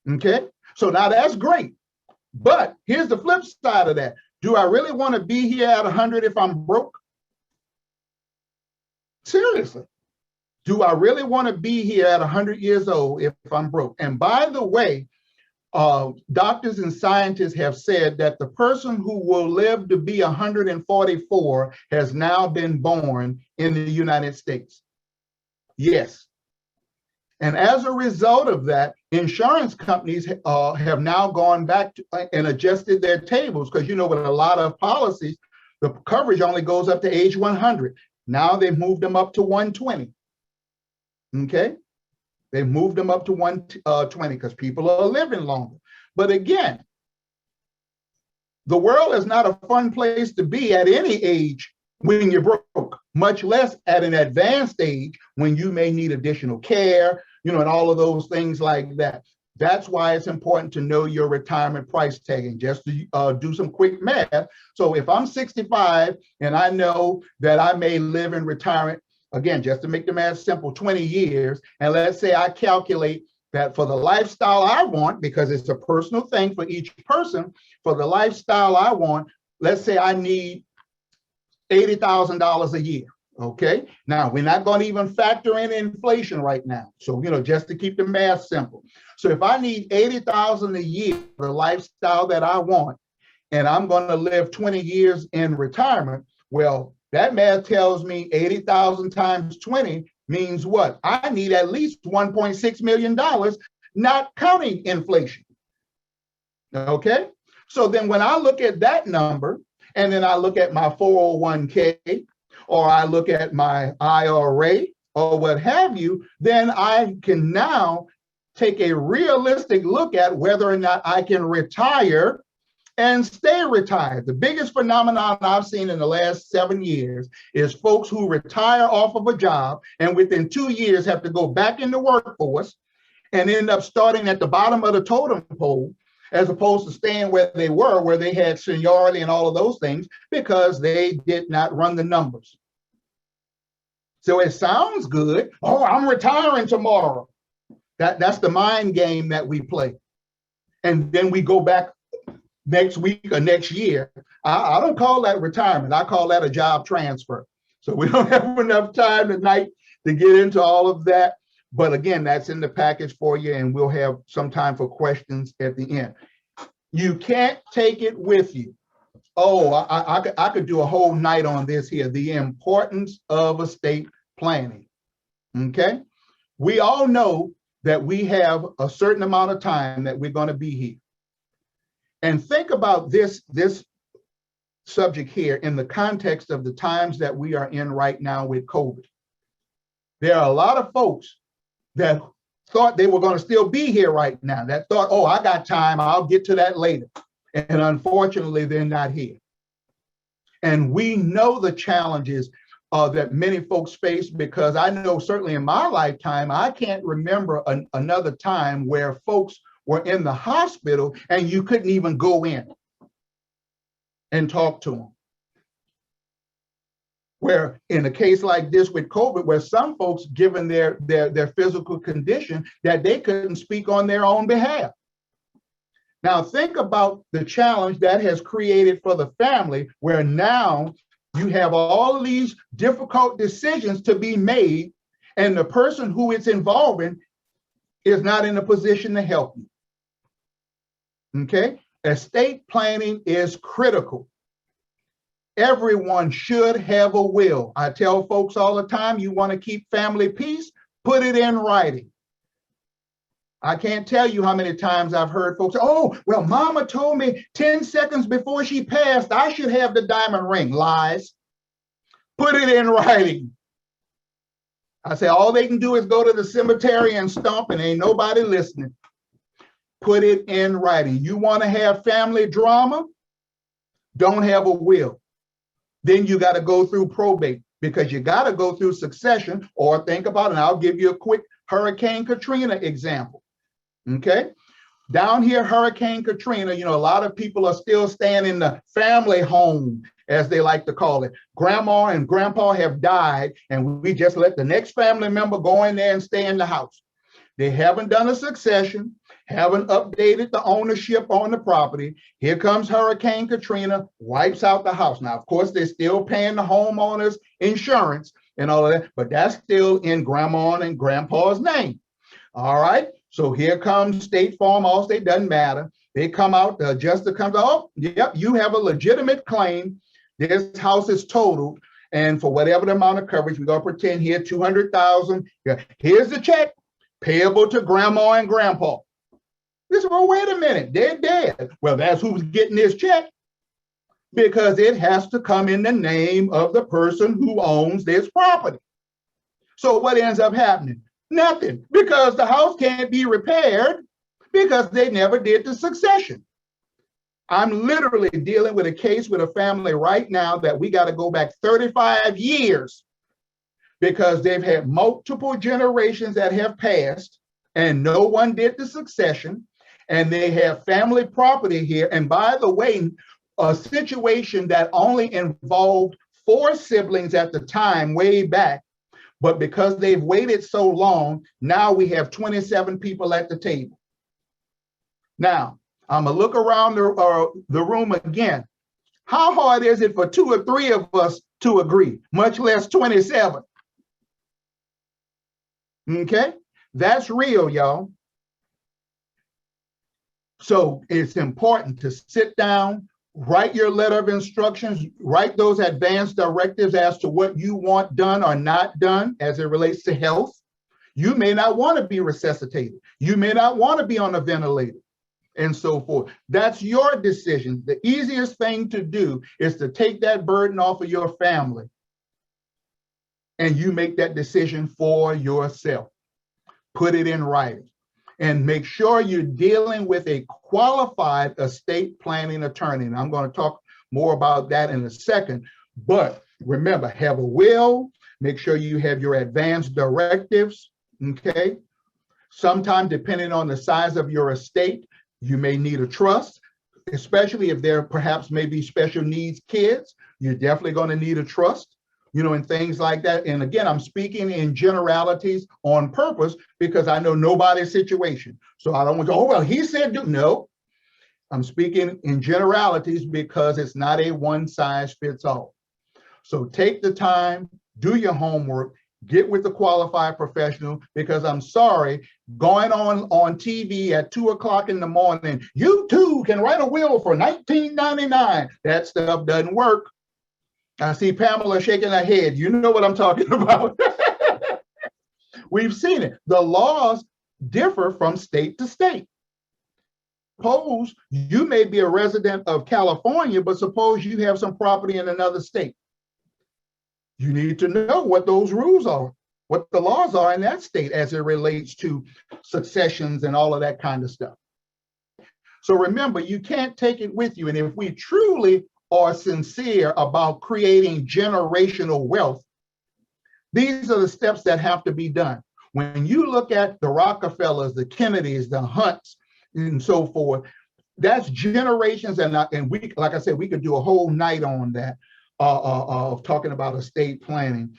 Okay, so now that's great. But here's the flip side of that. Do I really want to be here at 100 if I'm broke? Seriously. Do I really want to be here at 100 years old if I'm broke? And by the way, doctors and scientists have said that the person who will live to be 144 has now been born in the United States. Yes. And as a result of that, insurance companies have now gone back and adjusted their tables, because, you know, with a lot of policies, the coverage only goes up to age 100. Now they've moved them up to 120. Okay. They've moved them up to 120 because people are living longer. But again, the world is not a fun place to be at any age when you're broke, much less at an advanced age when you may need additional care, you know, and all of those things like that. That's why it's important to know your retirement price tag. And just to do some quick math. So if I'm 65 and I know that I may live in retirement, again, just to make the math simple, 20 years, and let's say I calculate that for the lifestyle I want, because it's a personal thing for each person, for the lifestyle I want, let's say I need $80,000 a year. Okay. Now we're not going to even factor in inflation right now. So, you know, just to keep the math simple. So if I need $80,000 a year for the lifestyle that I want, and I'm going to live 20 years in retirement, well, that math tells me 80,000 times 20 means what? I need at least $1.6 million, not counting inflation. Okay. So then when I look at that number, and then I look at my 401k, or I look at my IRA, or what have you, then I can now take a realistic look at whether or not I can retire and stay retired. The biggest phenomenon I've seen in the last 7 years is folks who retire off of a job and within 2 years have to go back in the workforce and end up starting at the bottom of the totem pole, as opposed to staying where they were, where they had seniority and all of those things, because they did not run the numbers. So it sounds good. Oh, I'm retiring tomorrow. That's the mind game that we play. And then we go back next week or next year. I don't call that retirement. I call that a job transfer. So we don't have enough time tonight to get into all of that. But again, that's in the package for you, and we'll have some time for questions at the end. You can't take it with you. Oh, I could do a whole night on this here, the importance of estate planning. Okay? We all know that we have a certain amount of time that we're going to be here. And think about this subject here in the context of the times that we are in right now with COVID. There are a lot of folks that thought they were going to still be here right now, that thought, oh, I got time, I'll get to that later. And unfortunately, they're not here. And we know the challenges that many folks face, because I know certainly in my lifetime, I can't remember another time where folks were in the hospital and you couldn't even go in and talk to them. Where in a case like this with COVID, where some folks, given their physical condition, that they couldn't speak on their own behalf. Now think about the challenge that has created for the family, where now you have all of these difficult decisions to be made, and the person who it's involving is not in a position to help you. Okay? Estate planning is critical. Everyone should have a will. I tell folks all the time, you want to keep family peace, put it in writing. I can't tell you how many times I've heard folks say, oh, well, mama told me 10 seconds before she passed, I should have the diamond ring. Lies. Put it in writing. I say, all they can do is go to the cemetery and stomp, and ain't nobody listening. Put it in writing. You want to have family drama? Don't have a will. Then you got to go through probate, because you got to go through succession. Or think about it, and I'll give you a quick Hurricane Katrina example. Okay? Down here, Hurricane Katrina, you know, a lot of people are still staying in the family home, as they like to call it. Grandma and grandpa have died, and we just let the next family member go in there and stay in the house. They haven't done a succession, haven't updated the ownership on the property. Here comes Hurricane Katrina, wipes out the house. Now, of course, they're still paying the homeowner's insurance and all of that, but that's still in grandma and grandpa's name. All right. So here comes State Farm, Allstate, doesn't matter. They come out, the adjuster comes out, oh, yep, you have a legitimate claim. This house is totaled. And for whatever the amount of coverage, we're going to pretend here, $200,000. Here's the check payable to grandma and grandpa. This is, well, wait a minute, they're dead. Well, that's who's getting this check, because it has to come in the name of the person who owns this property. So what ends up happening? Nothing, because the house can't be repaired because they never did the succession. I'm literally dealing with a case with a family right now that we got to go back 35 years because they've had multiple generations that have passed and no one did the succession, and they have family property here. And by the way, a situation that only involved 4 siblings at the time, way back, but because they've waited so long, now we have 27 people at the table. Now, I'm gonna look around the room again. How hard is it for 2 or 3 of us to agree, much less 27? Okay, that's real, y'all. So it's important to sit down, write your letter of instructions, write those advance directives as to what you want done or not done as it relates to health. You may not want to be resuscitated. You may not want to be on a ventilator, and so forth. That's your decision. The easiest thing to do is to take that burden off of your family and you make that decision for yourself. Put it in writing. And make sure you're dealing with a qualified estate planning attorney. And I'm going to talk more about that in a second. But remember, have a will. Make sure you have your advance directives, okay? Sometimes, depending on the size of your estate, you may need a trust, especially if there perhaps may be special needs kids. You're definitely going to need a trust, you know, and things like that. And again, I'm speaking in generalities on purpose because I know nobody's situation. So I don't want to go, oh, well, he said, no. I'm speaking in generalities because it's not a one size fits all. So take the time, do your homework, get with the qualified professional, because I'm sorry, going on TV at 2 o'clock in the morning, you too can write a will for $19.99. That stuff doesn't work. I see Pamela shaking her head. You know what I'm talking about. We've seen it. The laws differ from state to state. Suppose you may be a resident of California, but suppose you have some property in another state. You need to know what those rules are, what the laws are in that state as it relates to successions and all of that kind of stuff. So remember, you can't take it with you. And if we truly are sincere about creating generational wealth, these are the steps that have to be done. When you look at the Rockefellers, the Kennedys, the Hunts, and so forth, that's generations. And we, like I said, we could do a whole night on that, of talking about estate planning.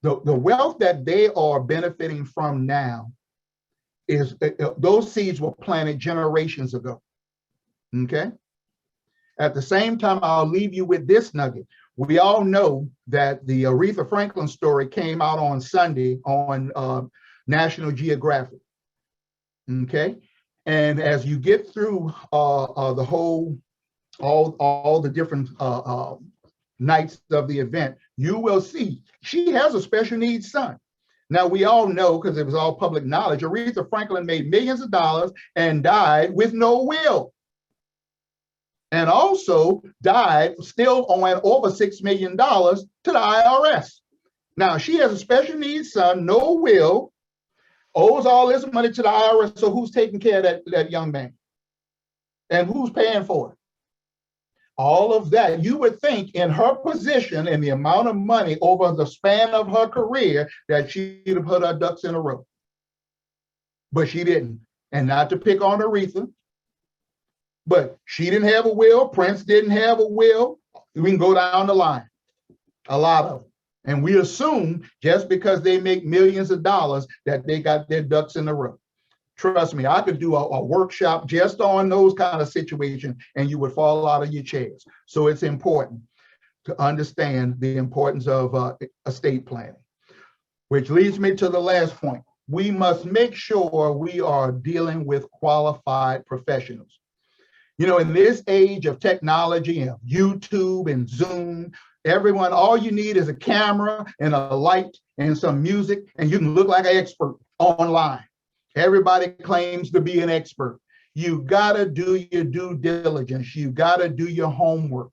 The wealth that they are benefiting from now is those seeds were planted generations ago. Okay. At the same time, I'll leave you with this nugget. We all know that the Aretha Franklin story came out on Sunday on National Geographic. Okay. And as you get through the whole, all the different nights of the event, you will see she has a special needs son. Now, we all know, because it was all public knowledge, Aretha Franklin made millions of dollars and died with no will. And also died still owing over $6 million to the IRS. Now, she has a special needs son, no will, owes all this money to the IRS. So who's taking care of that young man? And who's paying for it? All of that. You would think in her position and the amount of money over the span of her career that she'd have put her ducks in a row. But she didn't. And not to pick on Aretha, but she didn't have a will. Prince didn't have a will. We can go down the line. A lot of them. And we assume just because they make millions of dollars that they got their ducks in a row. Trust me, I could do a workshop just on those kind of situations and you would fall out of your chairs. So it's important to understand the importance of estate planning, which leads me to the last point. We must make sure we are dealing with qualified professionals. You know, in this age of technology and YouTube and Zoom, everyone, all you need is a camera and a light and some music, and you can look like an expert online. Everybody claims to be an expert. You gotta do your due diligence. You gotta do your homework.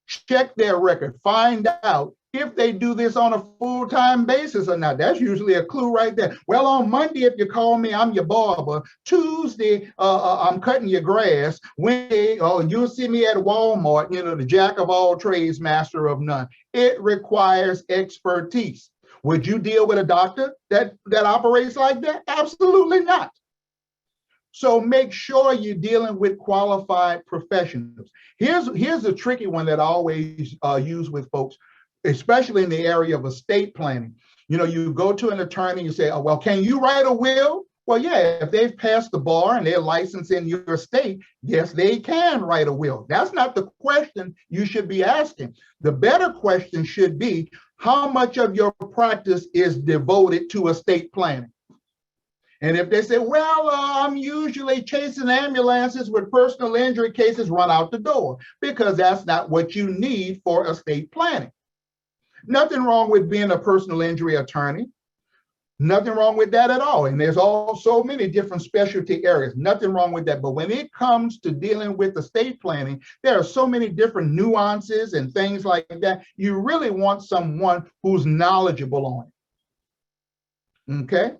Check their record. Find out if they do this on a full-time basis or not. That's usually a clue right there. Well, on Monday, if you call me, I'm your barber. Tuesday, I'm cutting your grass. Wednesday, you'll see me at Walmart, you know, the jack of all trades, master of none. It requires expertise. Would you deal with a doctor that operates like that? Absolutely not. So make sure you're dealing with qualified professionals. Here's a tricky one that I always use with folks, especially in the area of estate planning. You know, you go to an attorney, you say, oh, well, can you write a will? Well, yeah, if they've passed the bar and they're licensed in your state, yes, they can write a will. That's not the question you should be asking. The better question should be, how much of your practice is devoted to estate planning? And if they say, well, I'm usually chasing ambulances with personal injury cases, run out the door, because that's not what you need for estate planning. Nothing wrong with being a personal injury attorney. Nothing wrong with that at all. And there's all so many different specialty areas. Nothing wrong with that. But when it comes to dealing with estate planning, there are so many different nuances and things like that. You really want someone who's knowledgeable on it. Okay?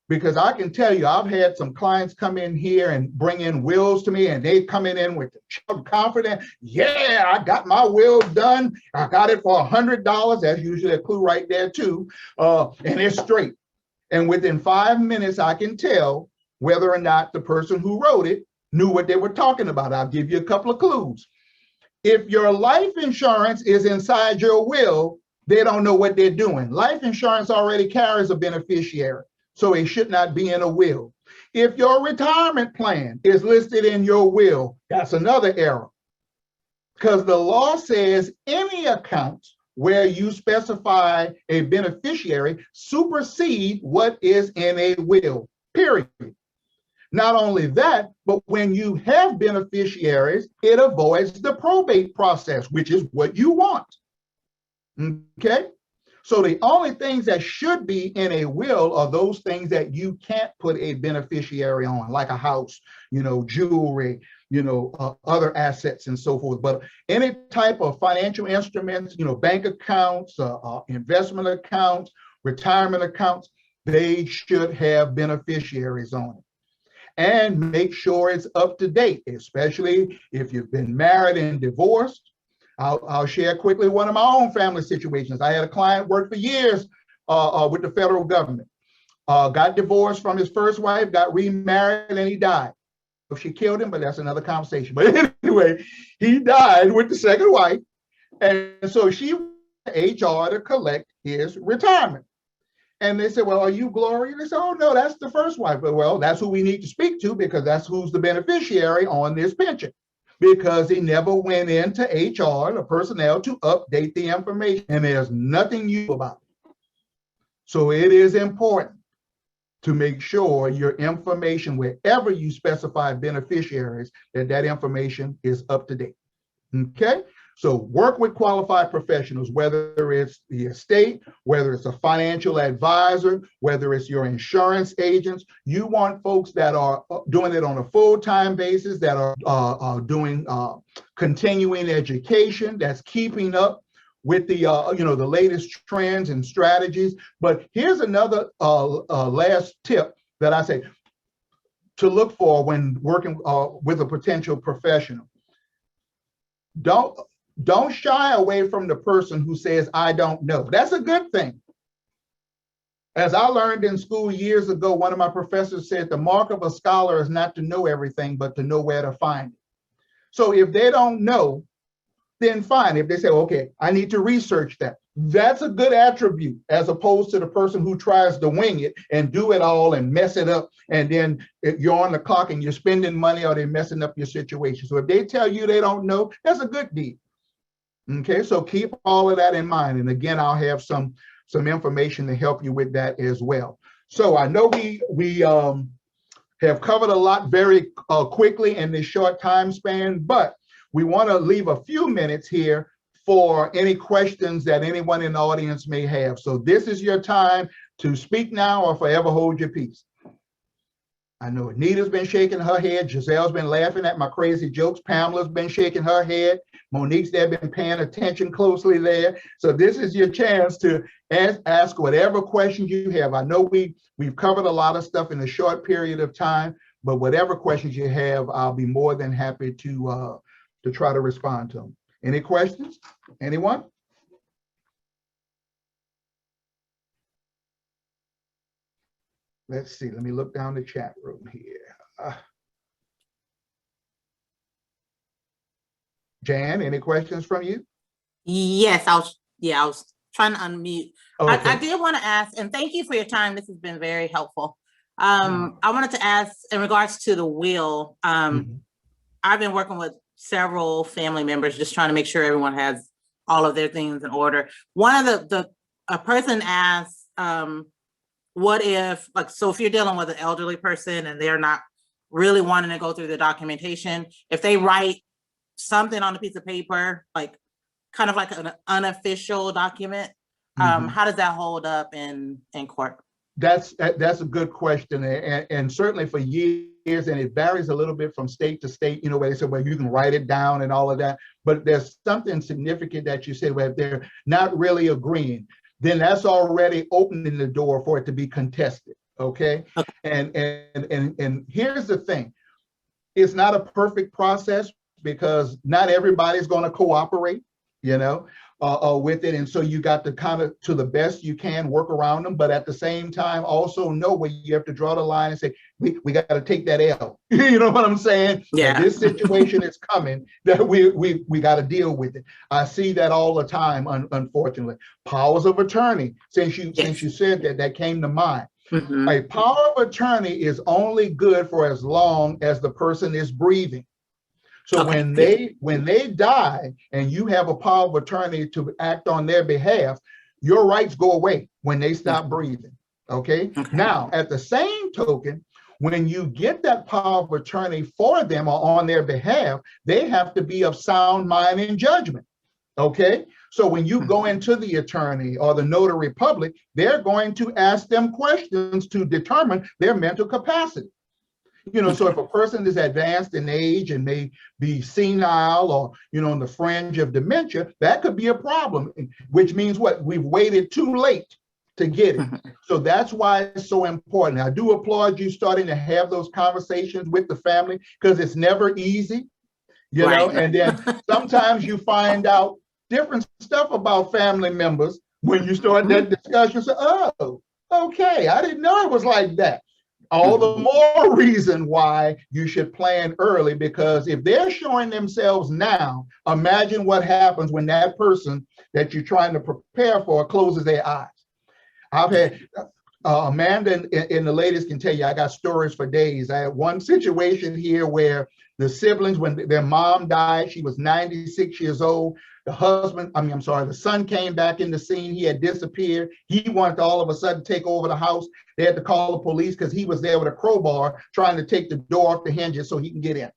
Because I can tell you, I've had some clients come in here and bring in wills to me, and they coming in with confidence. Yeah, I got my will done. I got it for $100. That's usually a clue right there too. And it's straight. And within 5 minutes, I can tell whether or not the person who wrote it knew what they were talking about. I'll give you a couple of clues. If your life insurance is inside your will, they don't know what they're doing. Life insurance already carries a beneficiary, so it should not be in a will. If your retirement plan is listed in your will, that's another error. Because the law says any accounts where you specify a beneficiary supersede what is in a will, period. Not only that, but when you have beneficiaries, it avoids the probate process, which is what you want. Okay? So the only things that should be in a will are those things that you can't put a beneficiary on, like a house, jewelry, other assets and so forth. But any type of financial instruments, bank accounts, investment accounts, retirement accounts, they should have beneficiaries on it. And make sure it's up to date, especially if you've been married and divorced. I'll share quickly one of my own family situations. I had a client work for years with the federal government, got divorced from his first wife, got remarried, and he died. She killed him, but that's another conversation. But anyway, he died with the second wife. And so she went to HR to collect his retirement. And they said, well, are you Gloria? They said, oh, no, that's the first wife. But, well, that's who we need to speak to, because that's who's the beneficiary on this pension. Because he never went into HR, the personnel, to update the information. And there's nothing new about it. So it is important to make sure your information, wherever you specify beneficiaries, that information is up to date. Okay? So work with qualified professionals, whether it's the estate, whether it's a financial advisor, whether it's your insurance agents. You want folks that are doing it on a full-time basis, that are doing continuing education, that's keeping up with the the latest trends and strategies. But here's another last tip that I say to look for when working with a potential professional. Don't shy away from the person who says, I don't know. That's a good thing. As I learned in school years ago, one of my professors said, the mark of a scholar is not to know everything, but to know where to find it. So if they don't know, then fine. If they say, okay, I need to research that, that's a good attribute, as opposed to the person who tries to wing it and do it all and mess it up. And then you're on the clock and you're spending money, or they're messing up your situation. So if they tell you they don't know, that's a good deed. Okay, so keep all of that in mind. And again, I'll have some information to help you with that as well. So I know we have covered a lot very quickly in this short time span, but we want to leave a few minutes here for any questions that anyone in the audience may have. So this is your time to speak now or forever hold your peace. I know Anita's been shaking her head. Giselle's been laughing at my crazy jokes. Pamela's been shaking her head. Monique's there, been paying attention closely there. So this is your chance to ask whatever questions you have. I know we've covered a lot of stuff in a short period of time, but whatever questions you have, I'll be more than happy to try to respond to them. Any questions? Anyone? Let's see, let me look down the chat room here. Jan, any questions from you?
Yes, I was trying to unmute.
Okay.
I did want to ask, and thank you for your time. This has been very helpful. I wanted to ask in regards to the will. I've been working with several family members, just trying to make sure everyone has all of their things in order. One of a person asked, what if, so if you're dealing with an elderly person and they're not really wanting to go through the documentation, if they write something on a piece of paper, kind of like an unofficial document, how does that hold up in court?
That's a good question, and certainly for years, and it varies a little bit from state to state, where they say, well, you can write it down and all of that, but there's something significant that you said, well, if they're not really agreeing, then that's already opening the door for it to be contested, okay? And here's the thing, it's not a perfect process because not everybody's going to cooperate, with it. And so you got to kind of, to the best you can, work around them. But at the same time, also know where you have to draw the line and say, we got to take that L. You know what I'm saying?
Yeah.
This situation is coming, that we got to deal with it. I see that all the time, unfortunately. Powers of attorney, since you said that came to mind.
Mm-hmm.
A power of attorney is only good for as long as the person is breathing. So when they die and you have a power of attorney to act on their behalf, your rights go away when they stop breathing. Okay? Now, at the same token, when you get that power of attorney for them or on their behalf, they have to be of sound mind and judgment. Okay? So when you go into the attorney or the notary public, they're going to ask them questions to determine their mental capacity. So if a person is advanced in age and may be senile or, on the fringe of dementia, that could be a problem, which means what? We've waited too late to get it. So that's why it's so important. I do applaud you starting to have those conversations with the family, because it's never easy, and then sometimes you find out different stuff about family members when you start that discussion. So, oh, okay, I didn't know it was like that. All the more reason why you should plan early, because if they're showing themselves now, imagine what happens when that person that you're trying to prepare for closes their eyes. I've had Amanda and the ladies can tell you, I got stories for days. I had one situation here where the siblings, when their mom died, she was 96 years old. The son came back in the scene. He had disappeared. He wanted to all of a sudden take over the house. They had to call the police because he was there with a crowbar trying to take the door off the hinges so he can get in.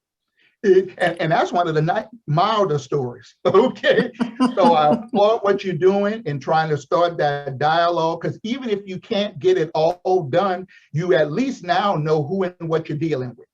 And that's one of the milder stories, okay? So I applaud what you're doing and trying to start that dialogue, because even if you can't get it all done, you at least now know who and what you're dealing with.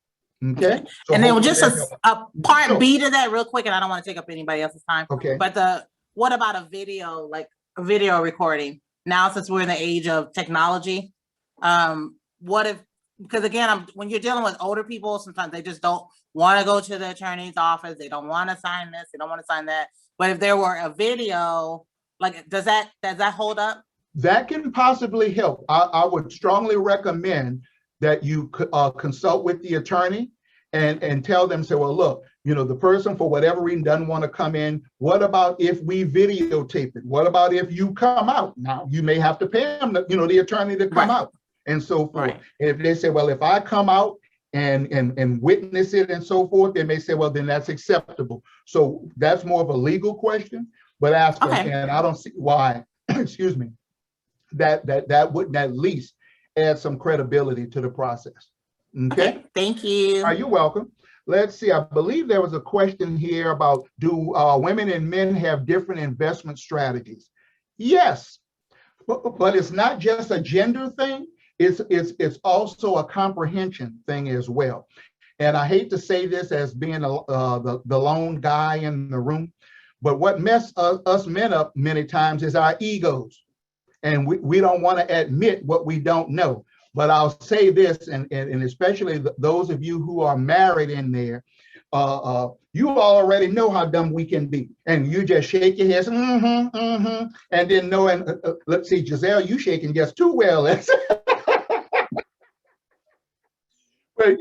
Okay. So
and then just a part B to that real quick, and I don't want to take up anybody else's time.
Okay.
But what about a video, like a video recording? Now, since we're in the age of technology, what if, because again, when you're dealing with older people, sometimes they just don't want to go to the attorney's office. They don't want to sign this. They don't want to sign that. But if there were a video, like, does that hold up?
That can possibly help. I would strongly recommend that you consult with the attorney and tell them, say, well, look, the person for whatever reason doesn't want to come in. What about if we videotape it? What about if you come out? Now, you may have to pay them, the attorney to come out and so forth.
Right.
And if they say, well, if I come out and witness it and so forth, they may say, well, then that's acceptable. So that's more of a legal question, but ask them, and I don't see why, excuse me, that wouldn't at least add some credibility to the process. Okay.
Thank you.
You're welcome. Let's see. I believe there was a question here about, do women and men have different investment strategies? Yes, but it's not just a gender thing. It's also a comprehension thing as well. And I hate to say this as being the lone guy in the room, but what messes us men up many times is our egos. And we don't want to admit what we don't know. But I'll say this, and especially those of you who are married in there, you already know how dumb we can be. And you just shake your head, and then knowing, let's see, Giselle, you shaking just too well.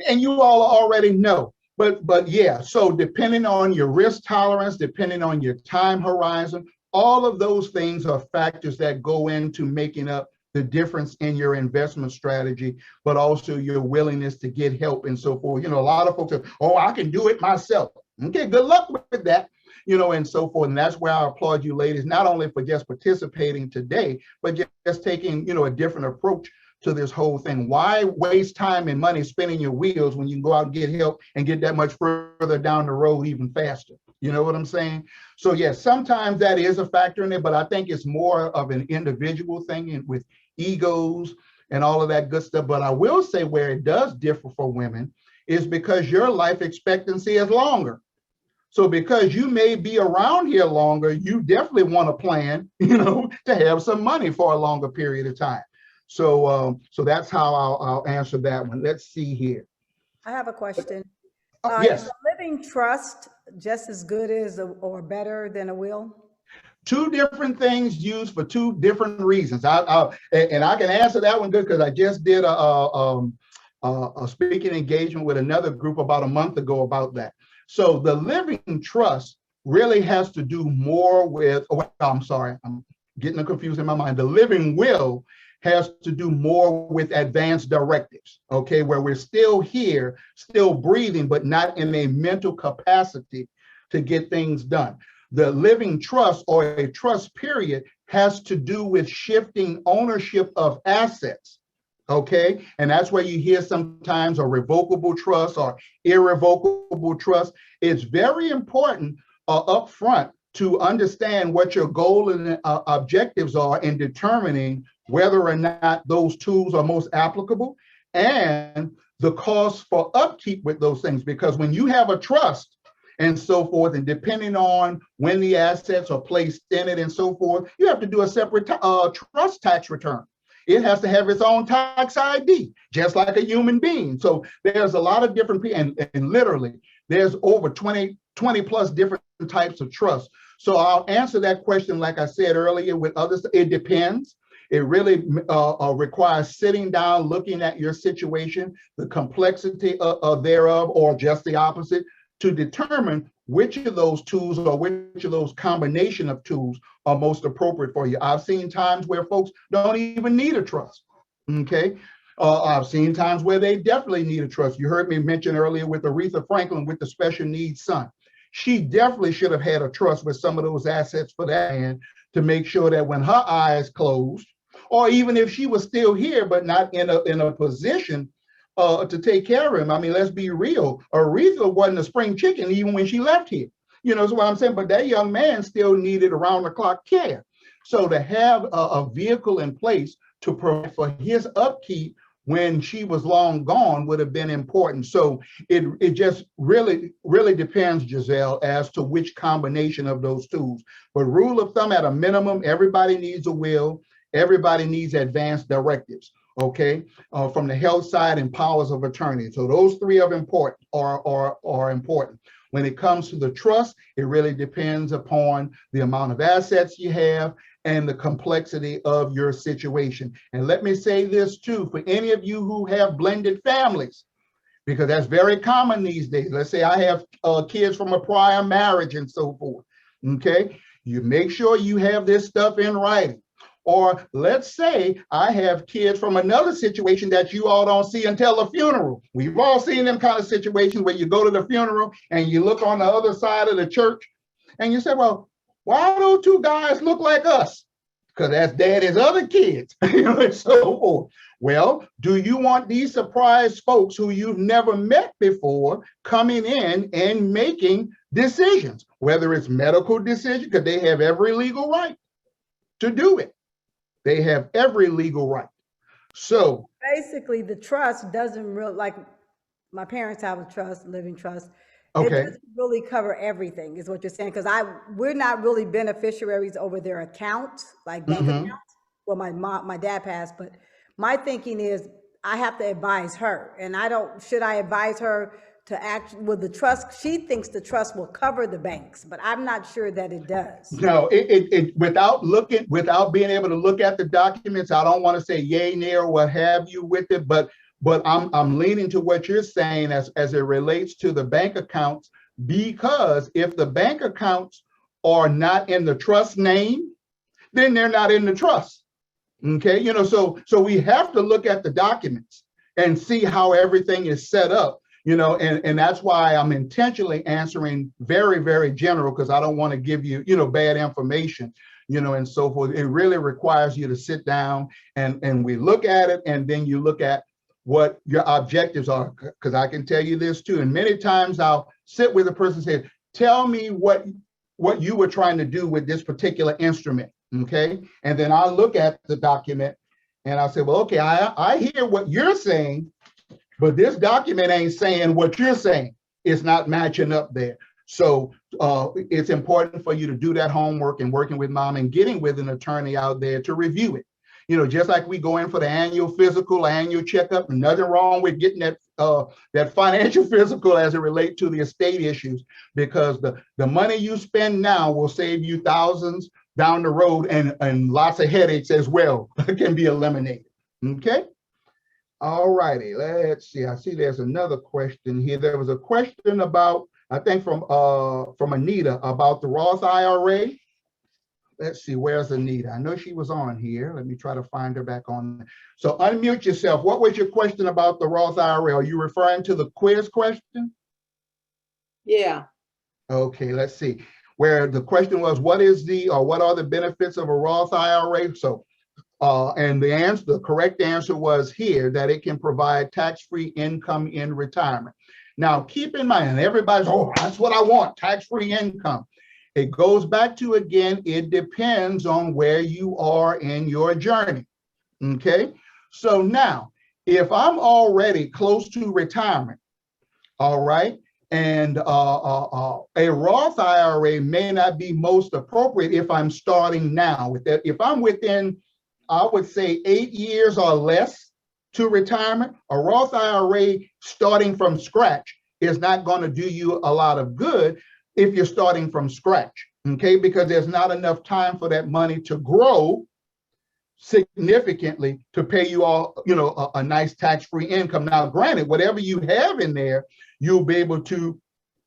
And you all already know. But yeah, so depending on your risk tolerance, depending on your time horizon, all of those things are factors that go into making up the difference in your investment strategy, but also your willingness to get help and so forth. A lot of folks say, oh, I can do it myself. Okay, good luck with that, and so forth. And that's where I applaud you ladies, not only for just participating today, but just taking, a different approach to this whole thing. Why waste time and money spinning your wheels when you can go out and get help and get that much further down the road even faster? You know what I'm saying? So yes, sometimes that is a factor in it, but I think it's more of an individual thing with egos and all of that good stuff. But I will say where it does differ for women is because your life expectancy is longer. So because you may be around here longer, you definitely want to plan, to have some money for a longer period of time. So so that's how I'll answer that one. Let's see here.
I have a question.
Yes.
Is a living trust just as good as or better than a will?
Two different things used for two different reasons. And I can answer that one good because I just did a speaking engagement with another group about a month ago about that. So the living trust really has to do more with, I'm sorry, I'm getting confused in my mind. The living will has to do more with advanced directives, okay, where we're still here, still breathing, but not in a mental capacity to get things done. The living trust or a trust period has to do with shifting ownership of assets, okay? And that's where you hear sometimes a revocable trust or irrevocable trust. It's very important up front to understand what your goal and objectives are in determining whether or not those tools are most applicable and the cost for upkeep with those things. Because when you have a trust and so forth, and depending on when the assets are placed in it and so forth, you have to do a separate trust tax return. It has to have its own tax ID, just like a human being. So there's a lot of different people, and literally there's over 20 plus different types of trust. So I'll answer that question, like I said earlier, with others. It depends. It really requires sitting down, looking at your situation, the complexity thereof, or just the opposite, to determine which of those tools or which of those combination of tools are most appropriate for you. I've seen times where folks don't even need a trust, okay? I've seen times where they definitely need a trust. You heard me mention earlier with Aretha Franklin with the special needs son. She definitely should have had a trust with some of those assets for that hand to make sure that when her eyes closed, or even if she was still here, but not in a position to take care of him. I mean, let's be real. Aretha wasn't a spring chicken even when she left here. That's what I'm saying. But that young man still needed around the clock care. So to have a vehicle in place to provide for his upkeep when she was long gone would have been important. So it just really depends, Giselle, as to which combination of those tools. But rule of thumb, at a minimum, everybody needs a will. Everybody needs advanced directives, okay, from the health side and powers of attorney. So those three are important. When it comes to the trust, it really depends upon the amount of assets you have and the complexity of your situation. And let me say this too, for any of you who have blended families, because that's very common these days. Let's say I have kids from a prior marriage and so forth, okay? You make sure you have this stuff in writing. Or let's say I have kids from another situation that you all don't see until the funeral. We've all seen them kind of situations where you go to the funeral and you look on the other side of the church and you say, well, why do those two guys look like us? Because that's daddy's other kids, and so forth. Well, do you want these surprise folks who you've never met before coming in and making decisions, whether it's medical decisions, because they have every legal right to do it. They have every legal right. So
basically, the trust doesn't really, like my parents have a trust, living trust.
Okay.
It doesn't really cover everything, is what you're saying, because we're not really beneficiaries over their accounts, like bank accounts. Well, my dad passed, but my thinking is I have to advise her, and should I advise her to act with the trust? She thinks the trust will cover the banks, but I'm not sure that it does.
No, without being able to look at the documents, I don't want to say yay, nay, or what have you with it, but I'm leaning to what you're saying as it relates to the bank accounts, because if the bank accounts are not in the trust name, then they're not in the trust. Okay, so we have to look at the documents and see how everything is set up. And that's why I'm intentionally answering very, very general, because I don't want to give you, bad information, and so forth. It really requires you to sit down and we look at it, and then you look at what your objectives are. Because I can tell you this too, and many times I'll sit with a person and say, tell me what you were trying to do with this particular instrument, okay? And then I'll look at the document And I said, well, okay, I hear what you're saying, but this document ain't saying what you're saying. It's not matching up there. So it's important for you to do that homework and working with mom and getting with an attorney out there to review it. You know, just like we go in for the annual physical, annual checkup, nothing wrong with getting that that financial physical as it relates to the estate issues, because the money you spend now will save you thousands down the road, and lots of headaches as well can be eliminated. Okay. All righty, let's see. I see there's another question here. There was a question about, I think from Anita, about the Roth IRA. Let's see, where's Anita? I know she was on here. Let me try to find her back on. So unmute yourself. What was your question about the Roth IRA? Are you referring to the quiz question?
Yeah.
Okay, let's see. Where the question was, what are the benefits of a Roth IRA? So and the correct answer was here, that it can provide tax-free income in retirement. Now, keep in mind, everybody's, oh, that's what I want, tax-free income. It goes back to, again, it depends on where you are in your journey, okay? So now, if I'm already close to retirement, all right, and a Roth IRA may not be most appropriate if I'm starting now. With that, if I'm within, I would say 8 years or less to retirement, a Roth IRA starting from scratch is not going to do you a lot of good if you're starting from scratch, okay? Because there's not enough time for that money to grow significantly to pay you all, you know, a nice tax-free income. Now, granted, whatever you have in there, you'll be able to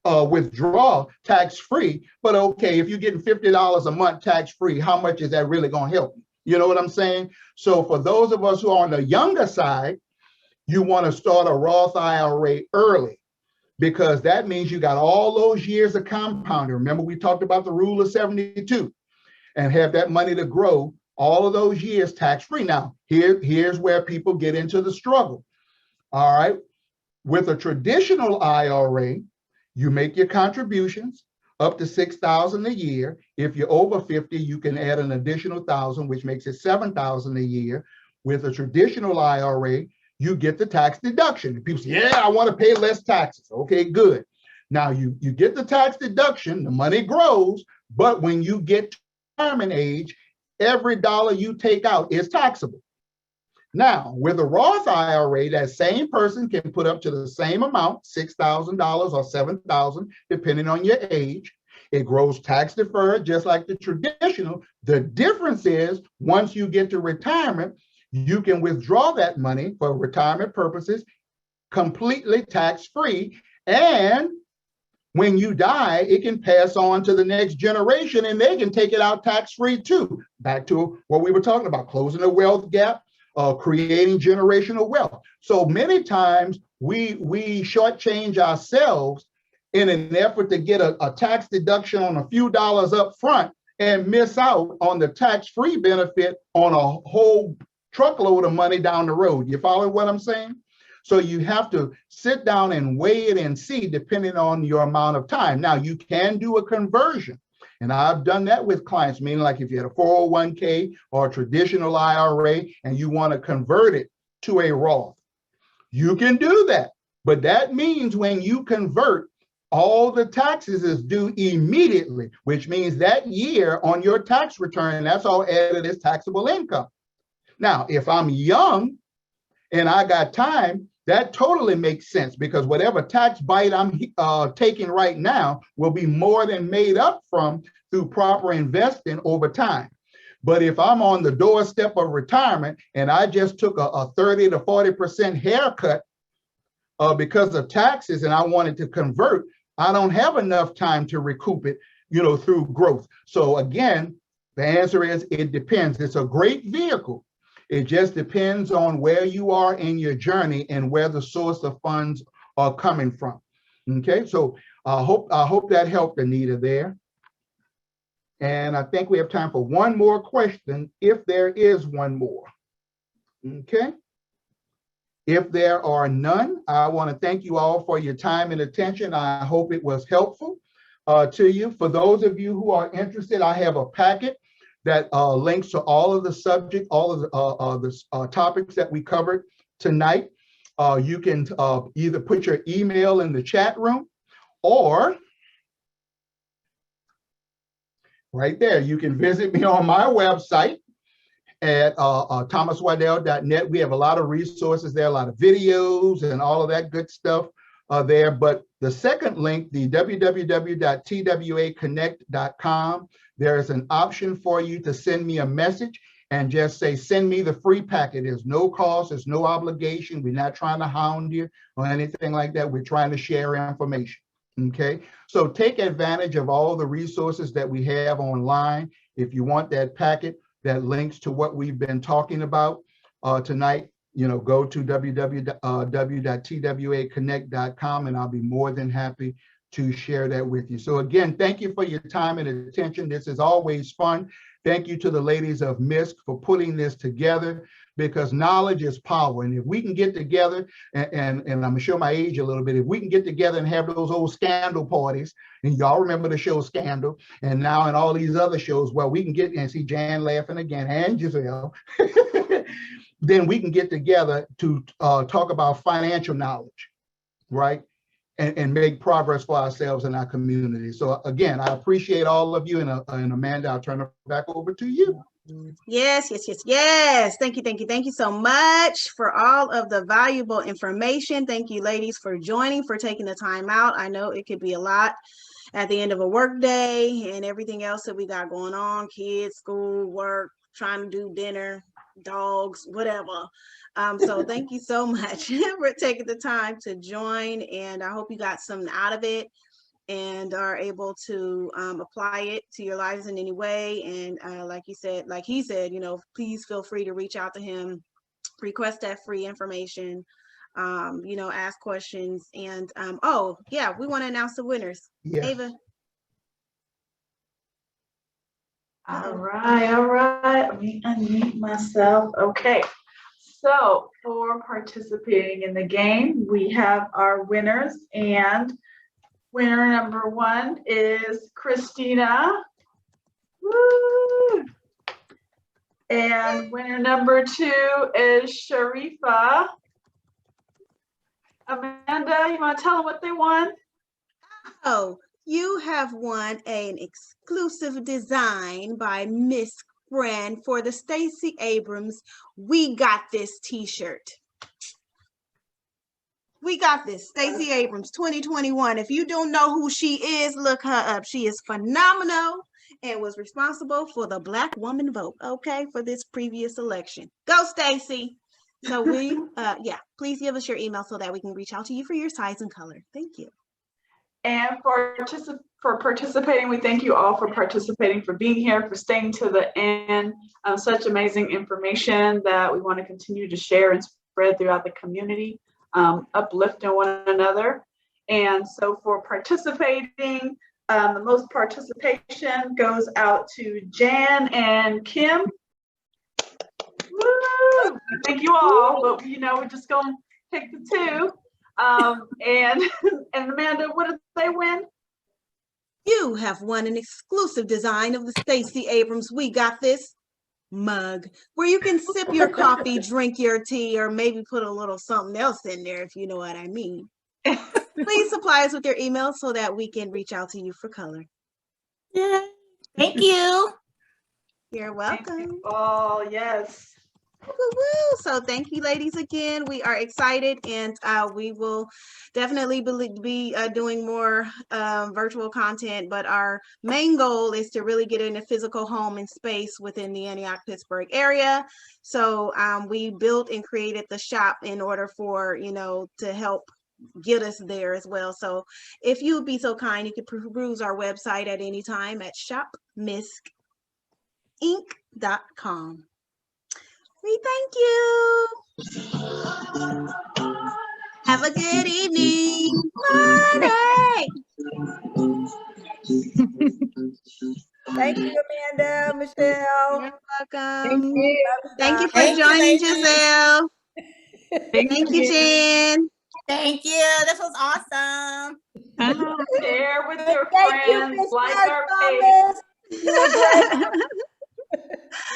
withdraw tax-free. But okay, if you're getting $50 a month tax-free, how much is that really going to help you? You know what I'm saying? So for those of us who are on the younger side, you want to start a Roth IRA early, because that means you got all those years of compounding. Remember, we talked about the rule of 72, and have that money to grow all of those years tax-free. Now, here's where people get into the struggle. All right. With a traditional IRA, you make your contributions up to $6,000 a year. If you're over 50, you can add an additional $1,000, which makes it $7,000 a year. With a traditional IRA, you get the tax deduction. And people say, yeah, I want to pay less taxes. Okay, good. Now you get the tax deduction, the money grows, but when you get to retirement age, every dollar you take out is taxable. Now, with a Roth IRA, that same person can put up to the same amount, $6,000 or $7,000, depending on your age. It grows tax deferred, just like the traditional. The difference is, once you get to retirement, you can withdraw that money for retirement purposes completely tax-free. And when you die, it can pass on to the next generation and they can take it out tax-free too. Back to what we were talking about, closing the wealth gap, creating generational wealth. So many times we shortchange ourselves in an effort to get a tax deduction on a few dollars up front and miss out on the tax-free benefit on a whole truckload of money down the road. You follow what I'm saying? So you have to sit down and weigh it and see, depending on your amount of time. Now, you can do a conversion. And I've done that with clients, meaning like if you had a 401k or a traditional IRA and you want to convert it to a Roth, you can do that. But that means when you convert, all the taxes is due immediately, which means that year on your tax return, that's all added as taxable income. Now, if I'm young and I got time, that totally makes sense, because whatever tax bite I'm taking right now will be more than made up from through proper investing over time. But if I'm on the doorstep of retirement and I just took a 30 to 40% haircut because of taxes and I wanted to convert, I don't have enough time to recoup it, you know, through growth. So again, the answer is it depends. It's a great vehicle. It just depends on where you are in your journey and where the source of funds are coming from. Okay, so I hope that helped, Anita, there. And I think we have time for one more question, if there is one more. Okay. If there are none, I want to thank you all for your time and attention. I hope it was helpful to you. For those of you who are interested, I have a packet that links to all of the subject, all of the topics that we covered tonight. You can either put your email in the chat room, or right there, you can visit me on my website at thomaswaddell.net. We have a lot of resources there, a lot of videos and all of that good stuff there. But the second link, the www.twaconnect.com, there is an option for you to send me a message and just say, send me the free packet. There's no cost, there's no obligation. We're not trying to hound you or anything like that. We're trying to share information. Okay, so take advantage of all the resources that we have online. If you want that packet that links to what we've been talking about tonight, go to www.twaconnect.com, and I'll be more than happy to share that with you. So again, thank you for your time and attention. This is always fun. Thank you to the ladies of MISC for putting this together, because knowledge is power. And if we can get together, and I'm gonna show my age a little bit, if we can get together and have those old Scandal parties, and y'all remember the show Scandal, and now in all these other shows, well, we can get, and see Jan laughing again, and Giselle, then we can get together to talk about financial knowledge, right? And make progress for ourselves and our community. So again, I appreciate all of you, and Amanda, I'll turn it back over to you.
Yes. Thank you so much for all of the valuable information. Thank you, ladies, for joining, for taking the time out. I know it could be a lot at the end of a work day and everything else that we got going on, kids, school, work, trying to do dinner, dogs, whatever. So thank you so much for taking the time to join, and I hope you got something out of it and are able to apply it to your lives in any way. And like he said, please feel free to reach out to him, request that free information, ask questions. And oh yeah, we want to announce the winners.
Yes.
Ava.
All right. Let me unmute myself. Okay. So for participating in the game, we have our winners, and winner number 1 is Christina. Woo! And winner number 2 is Sharifa. Amanda, you want to tell them what they won?
Oh, you have won an exclusive design by M.I.S.C brand for the Stacey Abrams We Got This t-shirt. We got this, Stacey Abrams 2021. If you don't know who she is, look her up. She is phenomenal and was responsible for the Black woman vote, okay, for this previous election. Go, Stacey. So we, please give us your email so that we can reach out to you for your size and color. Thank you.
And for participating, we thank you all for participating, for being here, for staying to the end. Such amazing information that we want to continue to share and spread throughout the community, uplifting one another. And so for participating, the most participation goes out to Jan and Kim. Woo! Thank you all, but we're just going to pick the 2. And Amanda, what did they win?
You have won an exclusive design of the Stacey Abrams We Got This mug, where you can sip your coffee, drink your tea, or maybe put a little something else in there, if you know what I mean. Please supply us with your email so that we can reach out to you for color.
Yeah. Thank you.
You're welcome.
Oh, yes.
Woo-woo. So thank you, ladies, again. We are excited, and we will definitely be doing more virtual content, but our main goal is to really get in a physical home and space within the Antioch-Pittsburgh area. So we built and created the shop in order for, to help get us there as well. So if you would be so kind, you could peruse our website at any time at shopmiscinc.com. We thank you. Have a good evening. Morning.
Thank you, Amanda, Michelle.
You're welcome.
Thank you.
Thank you for joining, Giselle. Thank you, Jen.
Thank you. This was awesome.
Share with your
Thank you,
friends,
Miss
like our
Thomas.
page.
You were great.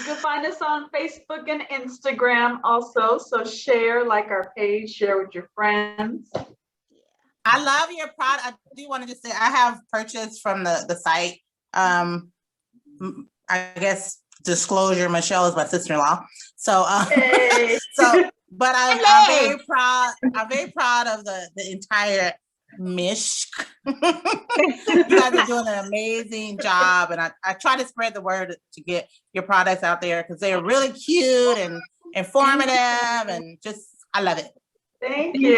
can find us on Facebook and Instagram also. So share, like our page, share with your friends.
I love your product. I do want to just say I have purchased from the site. I guess disclosure, Michelle is my sister-in-law. So,
Hey.
but I'm very proud. I'm very proud of the entire MISC. You guys are doing an amazing job, and I try to spread the word to get your products out there because they're really cute and informative, and just I love it.
Thank you.